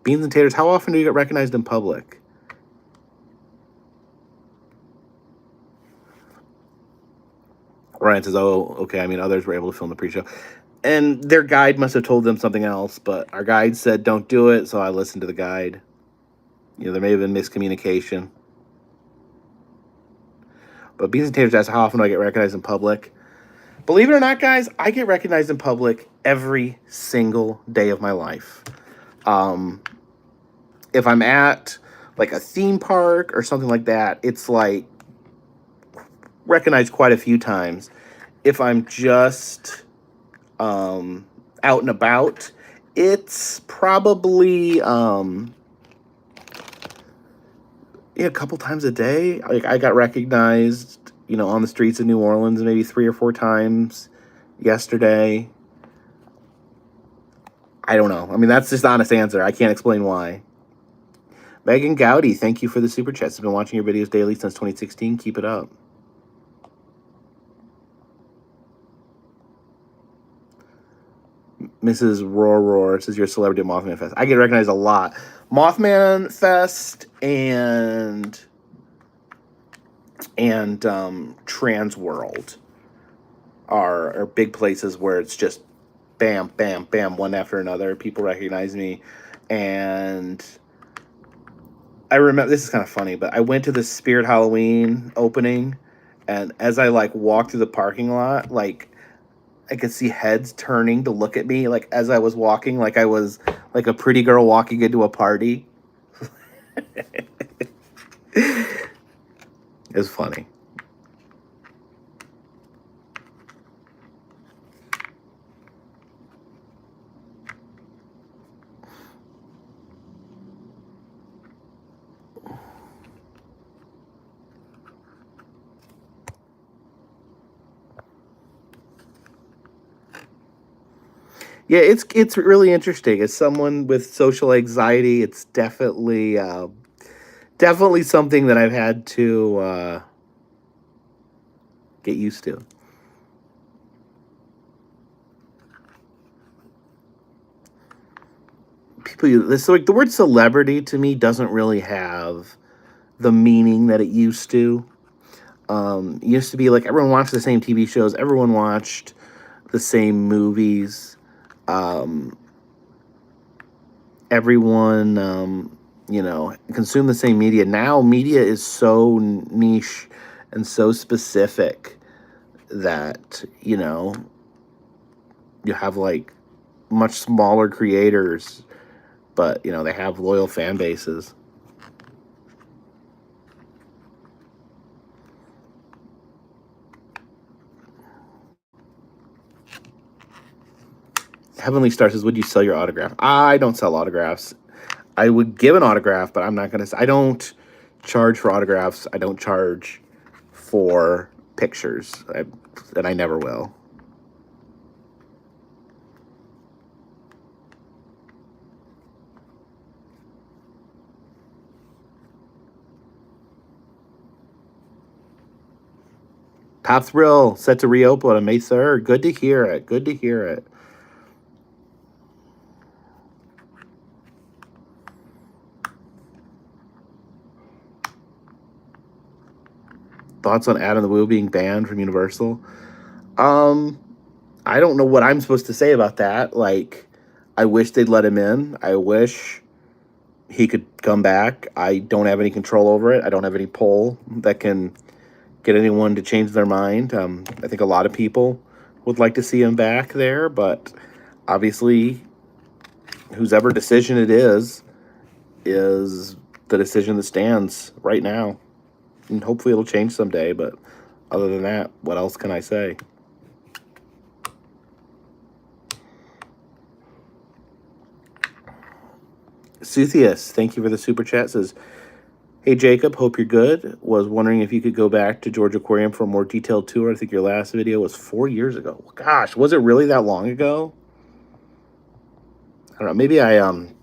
Beans and taters. How often do you get recognized in public? Ryan says, oh, okay. I mean, others were able to film the pre-show. And their guide must have told them something else, but our guide said, don't do it, so I listened to the guide. There may have been miscommunication. But Beans and Taters asks, how often do I get recognized in public? Believe it or not, guys, I get recognized in public every single day of my life. If I'm at, like, a theme park or something like that, it's, like, recognized quite a few times. If I'm just out and about, it's probably a couple times a day. Like, I got recognized, on the streets of New Orleans maybe 3 or 4 times yesterday. I don't know. I mean, that's just the honest answer. I can't explain why. Megan Gowdy, thank you for the super chats. I've been watching your videos daily since 2016. Keep it up. Mrs. Roar says you're a celebrity at Mothman Fest. I get recognized a lot. Mothman Fest and Trans World are big places where it's just bam, bam, bam, one after another. People recognize me. And I remember, this is kind of funny, but I went to the Spirit Halloween opening, and as I walked through the parking lot, I could see heads turning to look at me, as I was walking, I was like a pretty girl walking into a party. It was funny. Yeah, it's really interesting. As someone with social anxiety, it's definitely something that I've had to get used to. The word celebrity to me doesn't really have the meaning that it used to. It used to be everyone watched the same TV shows, everyone watched the same movies, everyone consumed the same media. Now media is so niche and so specific that you have much smaller creators, but they have loyal fan bases. Heavenly Star says, would you sell your autograph? I don't sell autographs. I would give an autograph, but I'm not going to. I don't charge for autographs. I don't charge for pictures. And I never will. Pop Thrill set to reopen on May 3rd. Good to hear it. Good to hear it. Thoughts on Adam the Woo being banned from Universal? I don't know what I'm supposed to say about that. I wish they'd let him in. I wish he could come back. I don't have any control over it. I don't have any pull that can get anyone to change their mind. I think a lot of people would like to see him back there, but obviously, whosever decision it is the decision that stands right now. And hopefully it'll change someday, but other than that, what else can I say? Suthius, thank you for the super chat. Says, hey Jacob, hope you're good. Was wondering if you could go back to George Aquarium for a more detailed tour. I think your last video was 4 years ago. Gosh, was it really that long ago? I don't know. Maybe I want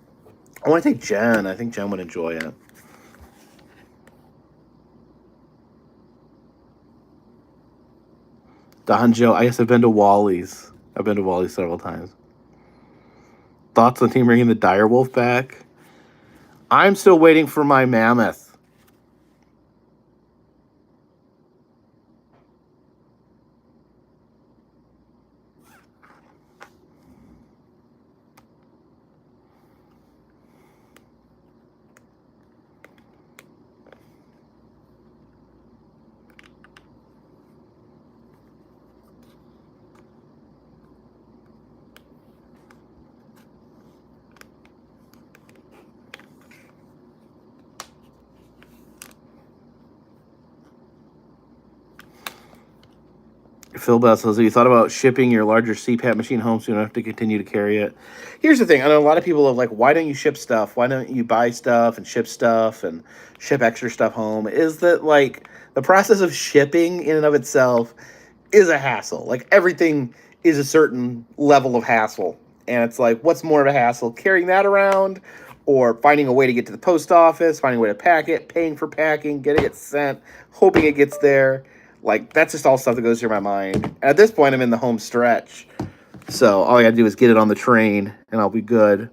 to take Jen. I think Jen would enjoy it. Don Joe, I guess I've been to Wally's. I've been to Wally's several times. Thoughts on team bringing the direwolf back? I'm still waiting for my mammoth. Phil Bell says, have you thought about shipping your larger CPAP machine home so you don't have to continue to carry it? Here's the thing. I know a lot of people are like, why don't you ship stuff? Why don't you buy stuff and ship extra stuff home? Is that like the process of shipping in and of itself is a hassle. Like everything is a certain level of hassle. And it's like, what's more of a hassle? Carrying that around or finding a way to get to the post office, finding a way to pack it, paying for packing, getting it sent, hoping it gets there. Like, that's just all stuff that goes through my mind. And at this point, I'm in the home stretch. So all I got to do is get it on the train, and I'll be good.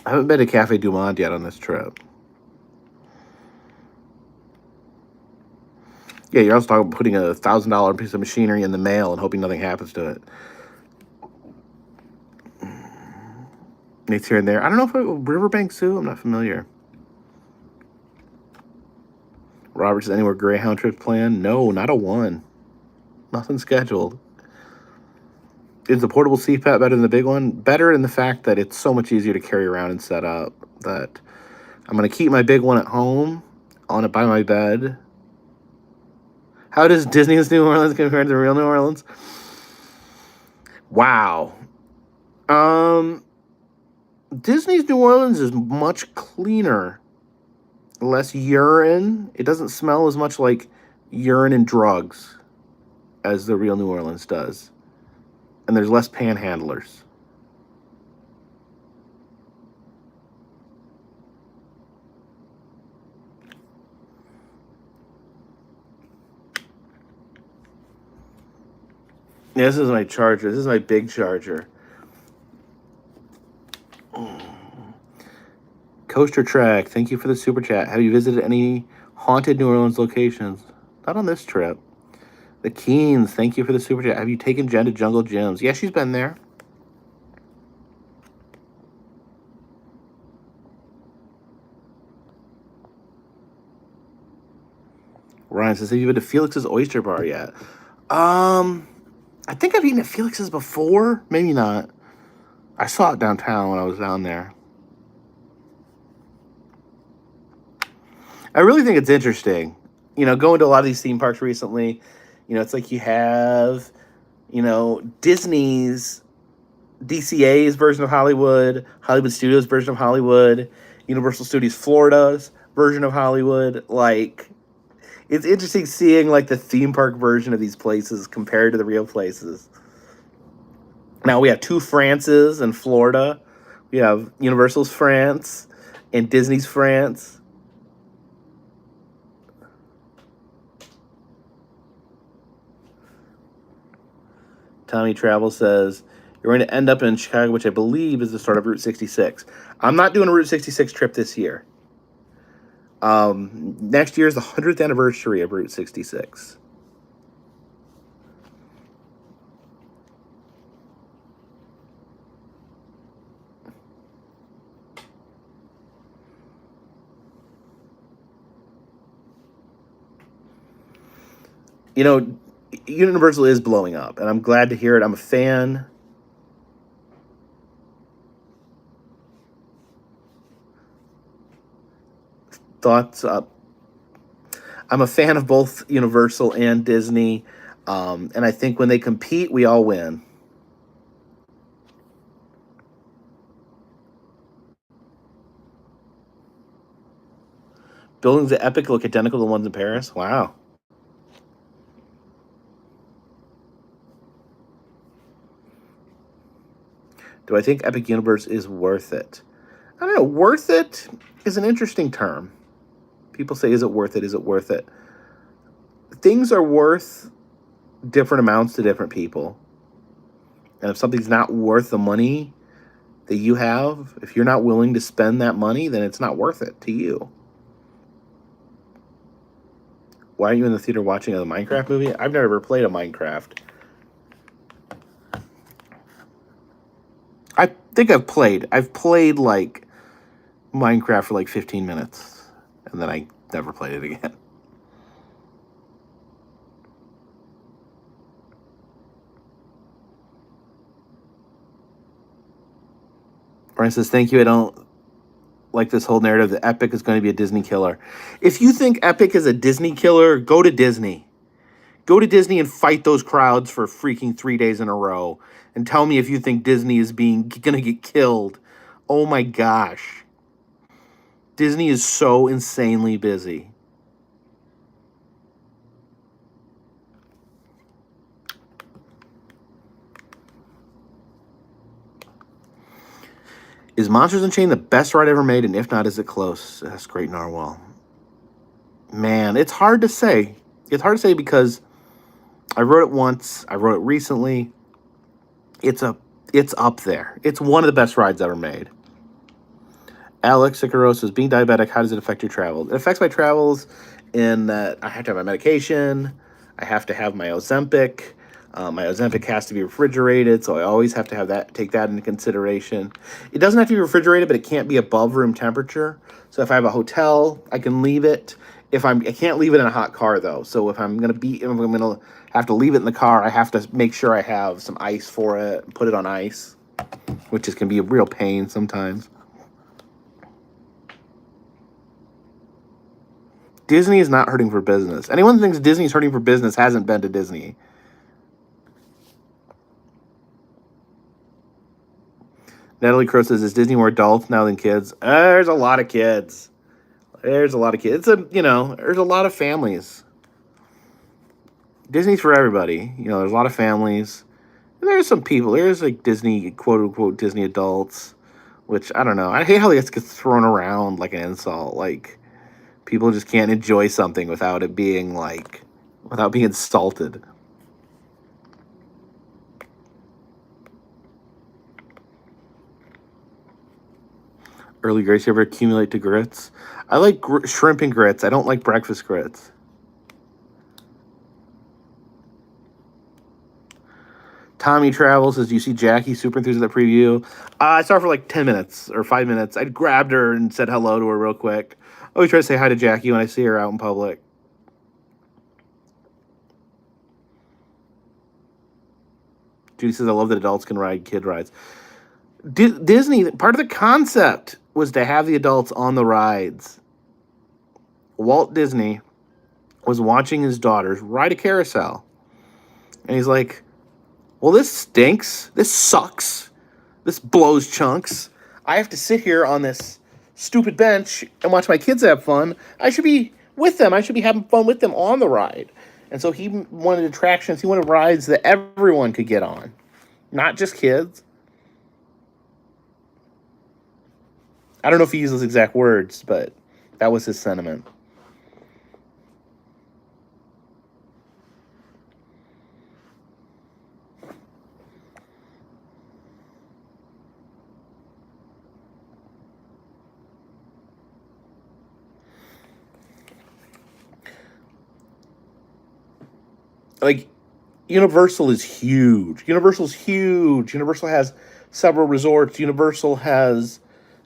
I haven't been to Cafe Du Monde yet on this trip. Yeah, you're also talking about putting a $1,000 piece of machinery in the mail and hoping nothing happens to it. It's here and there. I don't know if Riverbank Zoo. I'm not familiar. Robert's anywhere Greyhound trip planned? No, not a one. Nothing scheduled. Is the portable CPAP better than the big one? Better in the fact that it's so much easier to carry around and set up. That I'm going to keep my big one at home, on it by my bed. How does Disney's New Orleans compare to the real New Orleans? Wow. Disney's New Orleans is much cleaner. Less urine. It doesn't smell as much like urine and drugs as the real New Orleans does. And there's less panhandlers. Yeah, this is my charger. This is my big charger. Coaster Track, thank you for the super chat. Have you visited any haunted New Orleans locations? Not on this trip. The Keens, thank you for the super chat. Have you taken Jen to Jungle Gyms? Yeah, she's been there. Ryan says, have you been to Felix's Oyster Bar yet? I think I've eaten at Felix's before. Maybe not. I saw it downtown when I was down there. I really think it's interesting. You know, going to a lot of these theme parks recently, you know, it's like you have, you know, Disney's, DCA's version of Hollywood, Hollywood Studios' version of Hollywood, Universal Studios Florida's version of Hollywood. Like, it's interesting seeing, like, the theme park version of these places compared to the real places. Now, we have two Frances in Florida. We have Universal's France and Disney's France. Tommy Travel says, you're going to end up in Chicago, which I believe is the start of Route 66. I'm not doing a Route 66 trip this year. Next year is the 100th anniversary of Route 66. You know, Universal is blowing up, and I'm glad to hear it. I'm a fan. Thoughts up. I'm a fan of both Universal and Disney, and I think when they compete, we all win. Buildings at Epic look identical to the ones in Paris. Wow. Do I think Epic Universe is worth it? I don't know. Worth it is an interesting term. People say, is it worth it? Is it worth it? Things are worth different amounts to different people. And if something's not worth the money that you have, if you're not willing to spend that money, then it's not worth it to you. Why aren't you in the theater watching a Minecraft movie? I've never played a Minecraft. I think I've played like Minecraft for like 15 minutes, and then I never played it again. Brian says, thank you. I don't like this whole narrative that Epic is going to be a Disney killer. If you think Epic is a Disney killer, go to Disney. Go to Disney and fight those crowds for freaking 3 days in a row. And tell me if you think Disney is going to get killed. Oh my gosh. Disney is so insanely busy. Is Monsters Unchained the best ride ever made? And if not, is it close? That's Great Narwhal. Man, it's hard to say. It's hard to say because I wrote it once. I wrote it recently. It's up there. It's one of the best rides ever made. Alex Ikaros says, being diabetic, how does it affect your travel? It affects my travels in that I have to have my medication. I have to have my Ozempic. My Ozempic has to be refrigerated, so I always have to have that. Take that into consideration. It doesn't have to be refrigerated, but it can't be above room temperature. So if I have a hotel, I can leave it. I can't leave it in a hot car though. So if I'm gonna have to leave it in the car, I have to make sure I have some ice for it. Put it on ice, which can be a real pain sometimes. Disney is not hurting for business. Anyone who thinks Disney is hurting for business hasn't been to Disney. Natalie Crow says, is Disney more adult now than kids? There's a lot of kids. There's a lot of kids. There's a lot of families. Disney's for everybody. There's a lot of families. And there's some people. There's like Disney, quote unquote, Disney adults, which I don't know. I hate how this gets thrown around like an insult. Like, people just can't enjoy something without being insulted. Early grades, you ever accumulate to grits? I like shrimp and grits. I don't like breakfast grits. Tommy Travels says, do you see Jackie super enthusiastic at the preview? I saw her for like 10 minutes or 5 minutes. I grabbed her and said hello to her real quick. I always try to say hi to Jackie when I see her out in public. Judy says, I love that adults can ride kid rides. Disney, part of the concept was to have the adults on the rides. Walt Disney was watching his daughters ride a carousel. And he's like, well, this stinks. This sucks. This blows chunks. I have to sit here on this stupid bench and watch my kids have fun. I should be with them. I should be having fun with them on the ride. And so he wanted attractions. He wanted rides that everyone could get on, not just kids. I don't know if he used those exact words, but that was his sentiment. Like, Universal is huge. Universal's huge. Universal has several resorts. Universal has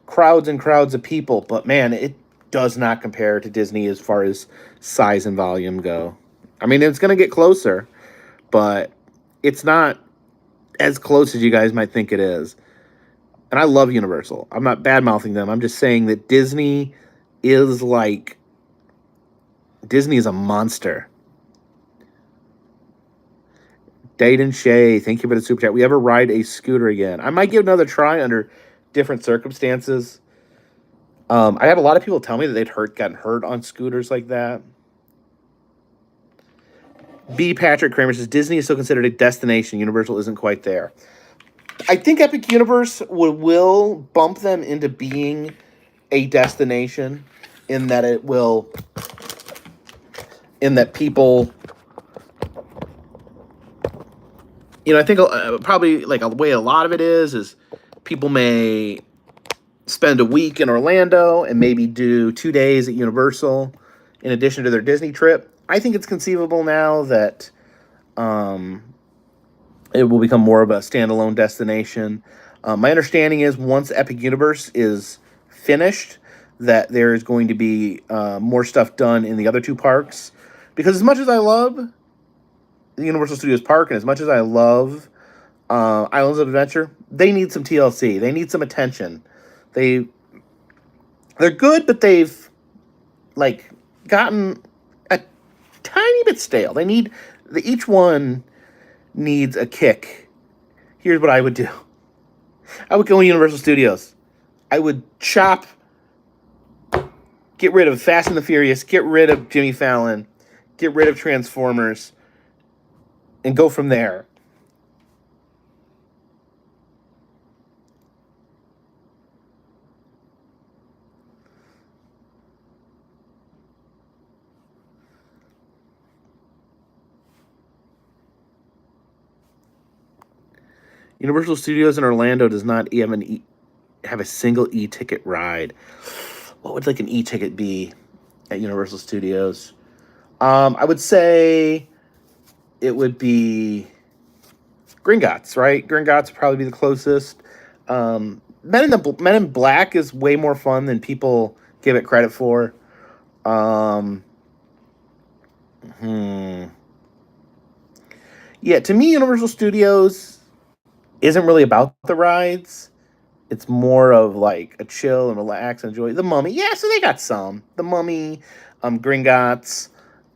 crowds and crowds of people. But, man, it does not compare to Disney as far as size and volume go. I mean, it's going to get closer, but it's not as close as you guys might think it is. And I love Universal. I'm not bad-mouthing them. I'm just saying that Disney is a monster. Dayton Shea, thank you for the super chat. We ever ride a scooter again? I might give another try under different circumstances. I had a lot of people tell me that they'd gotten hurt on scooters like that. B. Patrick Kramer says, Disney is still considered a destination. Universal isn't quite there. I think Epic Universe will bump them into being a destination, in that it will, in that people, I think probably like a way a lot of it is people may spend a week in Orlando and maybe do 2 days at Universal in addition to their Disney trip. I think it's conceivable now that it will become more of a standalone destination. My understanding is once Epic Universe is finished, that there is going to be more stuff done in the other two parks. Because as much as I love the Universal Studios Park and as much as I love Islands of Adventure, they need some TLC. They need some attention. They're good, but they've like gotten a tiny bit stale. Each one needs a kick. Here's what I would do. I would go in Universal Studios. I would get rid of Fast and the Furious, get rid of Jimmy Fallon, get rid of Transformers, and go from there. Universal Studios in Orlando does not even have a single e-ticket ride. What would like an e-ticket be at Universal Studios? I would say it would be Gringotts, right? Gringotts would probably be the closest. Men in Black is way more fun than people give it credit for. Yeah, to me, Universal Studios isn't really about the rides. It's more of like a chill and relax and enjoy. The Mummy, yeah, so they got some. The Mummy, Gringotts,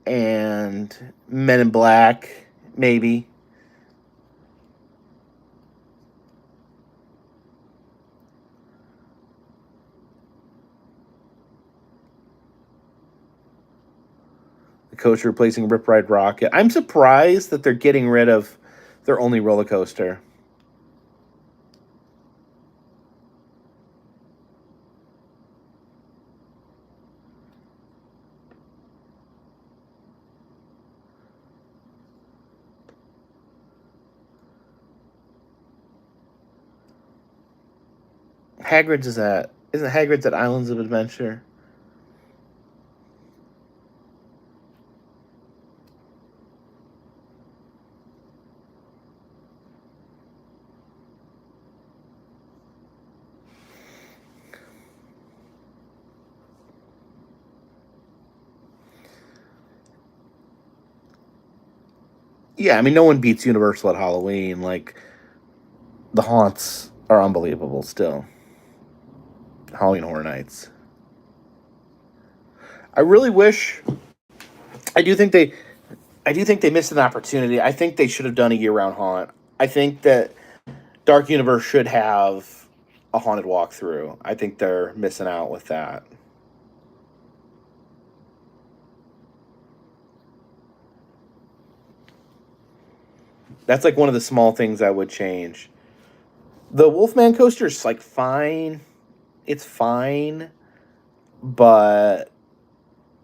and Men in Black, maybe. The coaster replacing Rip Ride Rocket. I'm surprised that they're getting rid of their only roller coaster. Hagrid's isn't Hagrid's at Islands of Adventure? Yeah, I mean, no one beats Universal at Halloween. Like, the haunts are unbelievable still. Halloween Horror Nights. I really wish. I do think they. I do think they missed an opportunity. I think they should have done a year-round haunt. I think that Dark Universe should have a haunted walkthrough. I think they're missing out with that. That's like one of the small things I would change. The Wolfman coaster is like fine. It's fine, but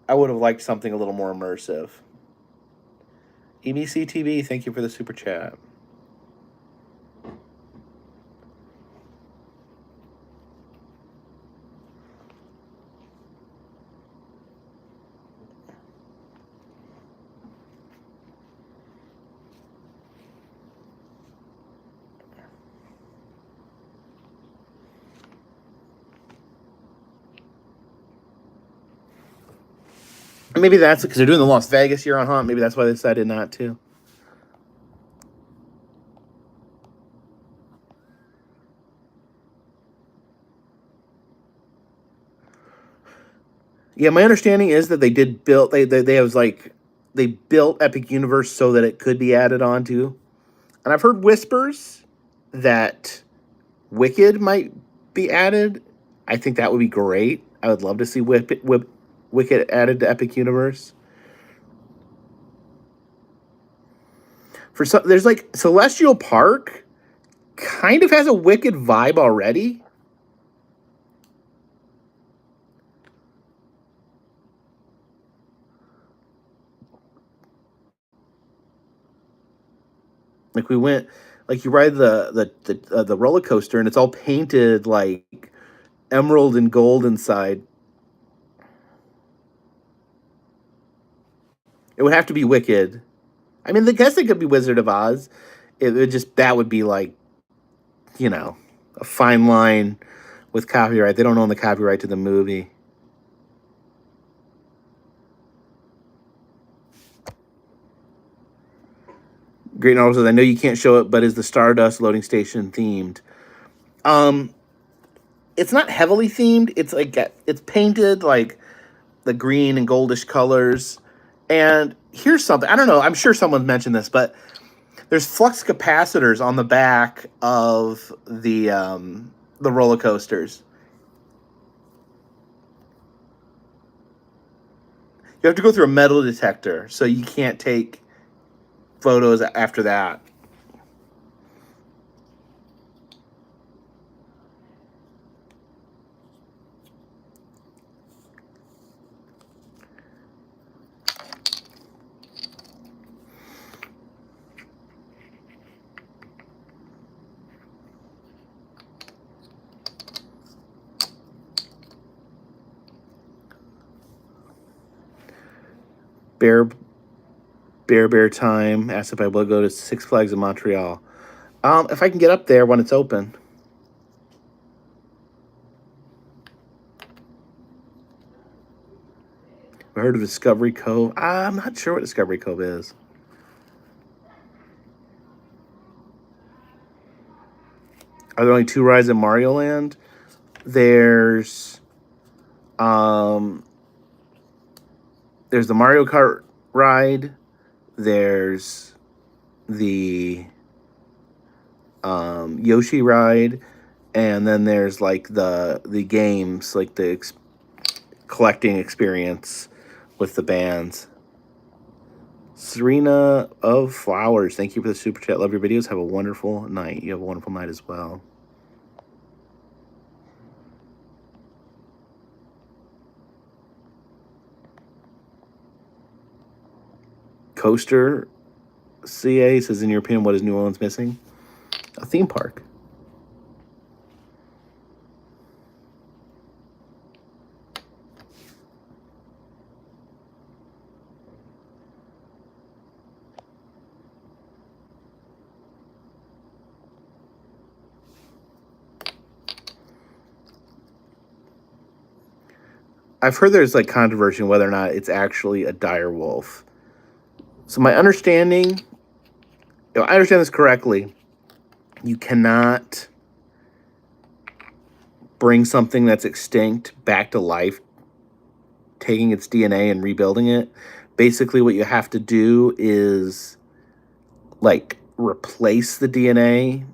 I would have liked something a little more immersive. EBC TV, thank you for the super chat. Maybe that's because they're doing the Las Vegas year on haunt. Maybe that's why they decided not to. Yeah, my understanding is that they did build they was like they built Epic Universe so that it could be added onto. And I've heard whispers that Wicked might be added. I think that would be great. I would love to see Wicked added to Epic Universe. There's like Celestial Park kind of has a Wicked vibe already. Like we went, like you ride the roller coaster and it's all painted like emerald and gold inside. It would have to be Wicked. I mean, I guess it could be Wizard of Oz. It would just that would be like, you know, a fine line with copyright. They don't own the copyright to the movie. Great Novel says, I know you can't show it, but is the Stardust loading station themed? Um, it's not heavily themed. It's like it's painted like the green and goldish colors. And here's something I don't know. I'm sure someone's mentioned this, but there's flux capacitors on the back of the roller coasters. You have to go through a metal detector, so you can't take photos after that. Bear Bear Time asked if I will go to Six Flags in Montreal. If I can get up there when it's open. I heard of Discovery Cove. I'm not sure what Discovery Cove is. Are there only 2 rides in Mario Land? There's there's the Mario Kart ride. There's the Yoshi ride, and then there's like the games, like the collecting experience with the bands. Serena of Flowers, thank you for the super chat. Love your videos. Have a wonderful night. You have a wonderful night as well. Coaster CA says, in your opinion, what is New Orleans missing? A theme park. I've heard there's like controversy on whether or not it's actually a dire wolf. So my understanding, if I understand this correctly, you cannot bring something that's extinct back to life, taking its DNA and rebuilding it. Basically, what you have to do is like replace the DNA.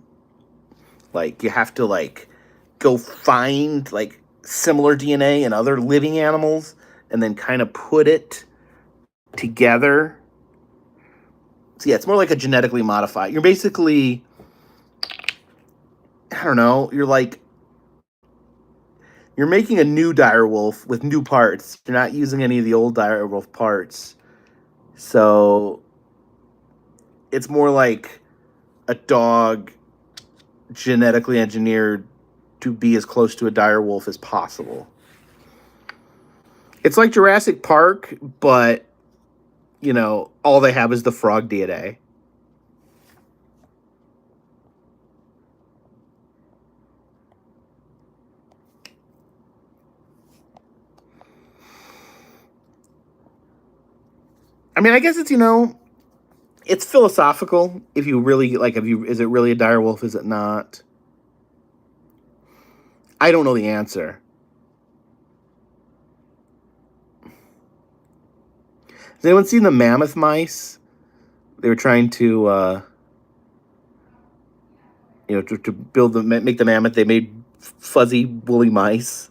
Like you have to like go find like similar DNA in other living animals and then kind of put it together. So yeah, it's more like a genetically modified. You're basically, I don't know, you're making a new direwolf with new parts. You're not using any of the old direwolf parts. So it's more like a dog genetically engineered to be as close to a direwolf as possible. It's like Jurassic Park, but you know, all they have is the frog DNA. I mean, I guess it's, you know, it's philosophical. If you really like, is it really a direwolf? Is it not? I don't know the answer. Has anyone seen the mammoth mice? They were trying to, you know, to build make the mammoth. They made fuzzy, woolly mice.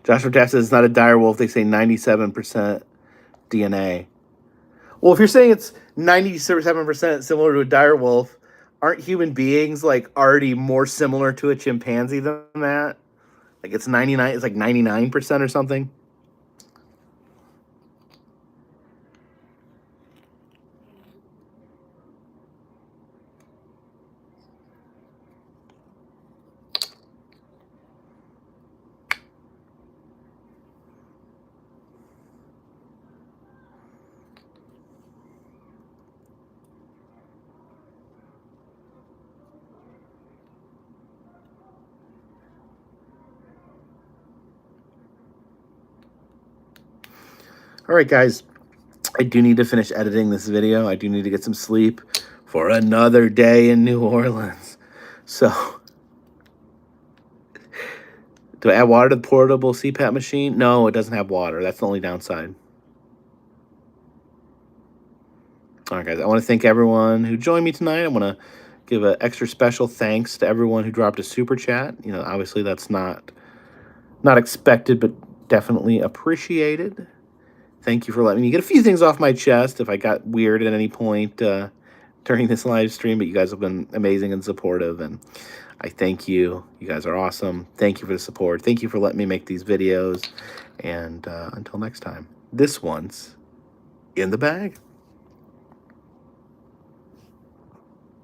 Joshua Taft says it's not a dire wolf. They say 97% DNA. Well, if you're saying it's 97% similar to a dire wolf, aren't human beings like already more similar to a chimpanzee than that? Like it's 99. It's like 99% or something. All right, guys. I do need to finish editing this video. I do need to get some sleep for another day in New Orleans. So, do I add water to the portable CPAP machine? No, it doesn't have water. That's the only downside. All right, guys. I want to thank everyone who joined me tonight. I want to give an extra special thanks to everyone who dropped a super chat. You know, obviously that's not expected, but definitely appreciated. Thank you for letting me get a few things off my chest if I got weird at any point during this live stream, but you guys have been amazing and supportive, and I thank you. You guys are awesome. Thank you for the support. Thank you for letting me make these videos, and until next time, this one's in the bag.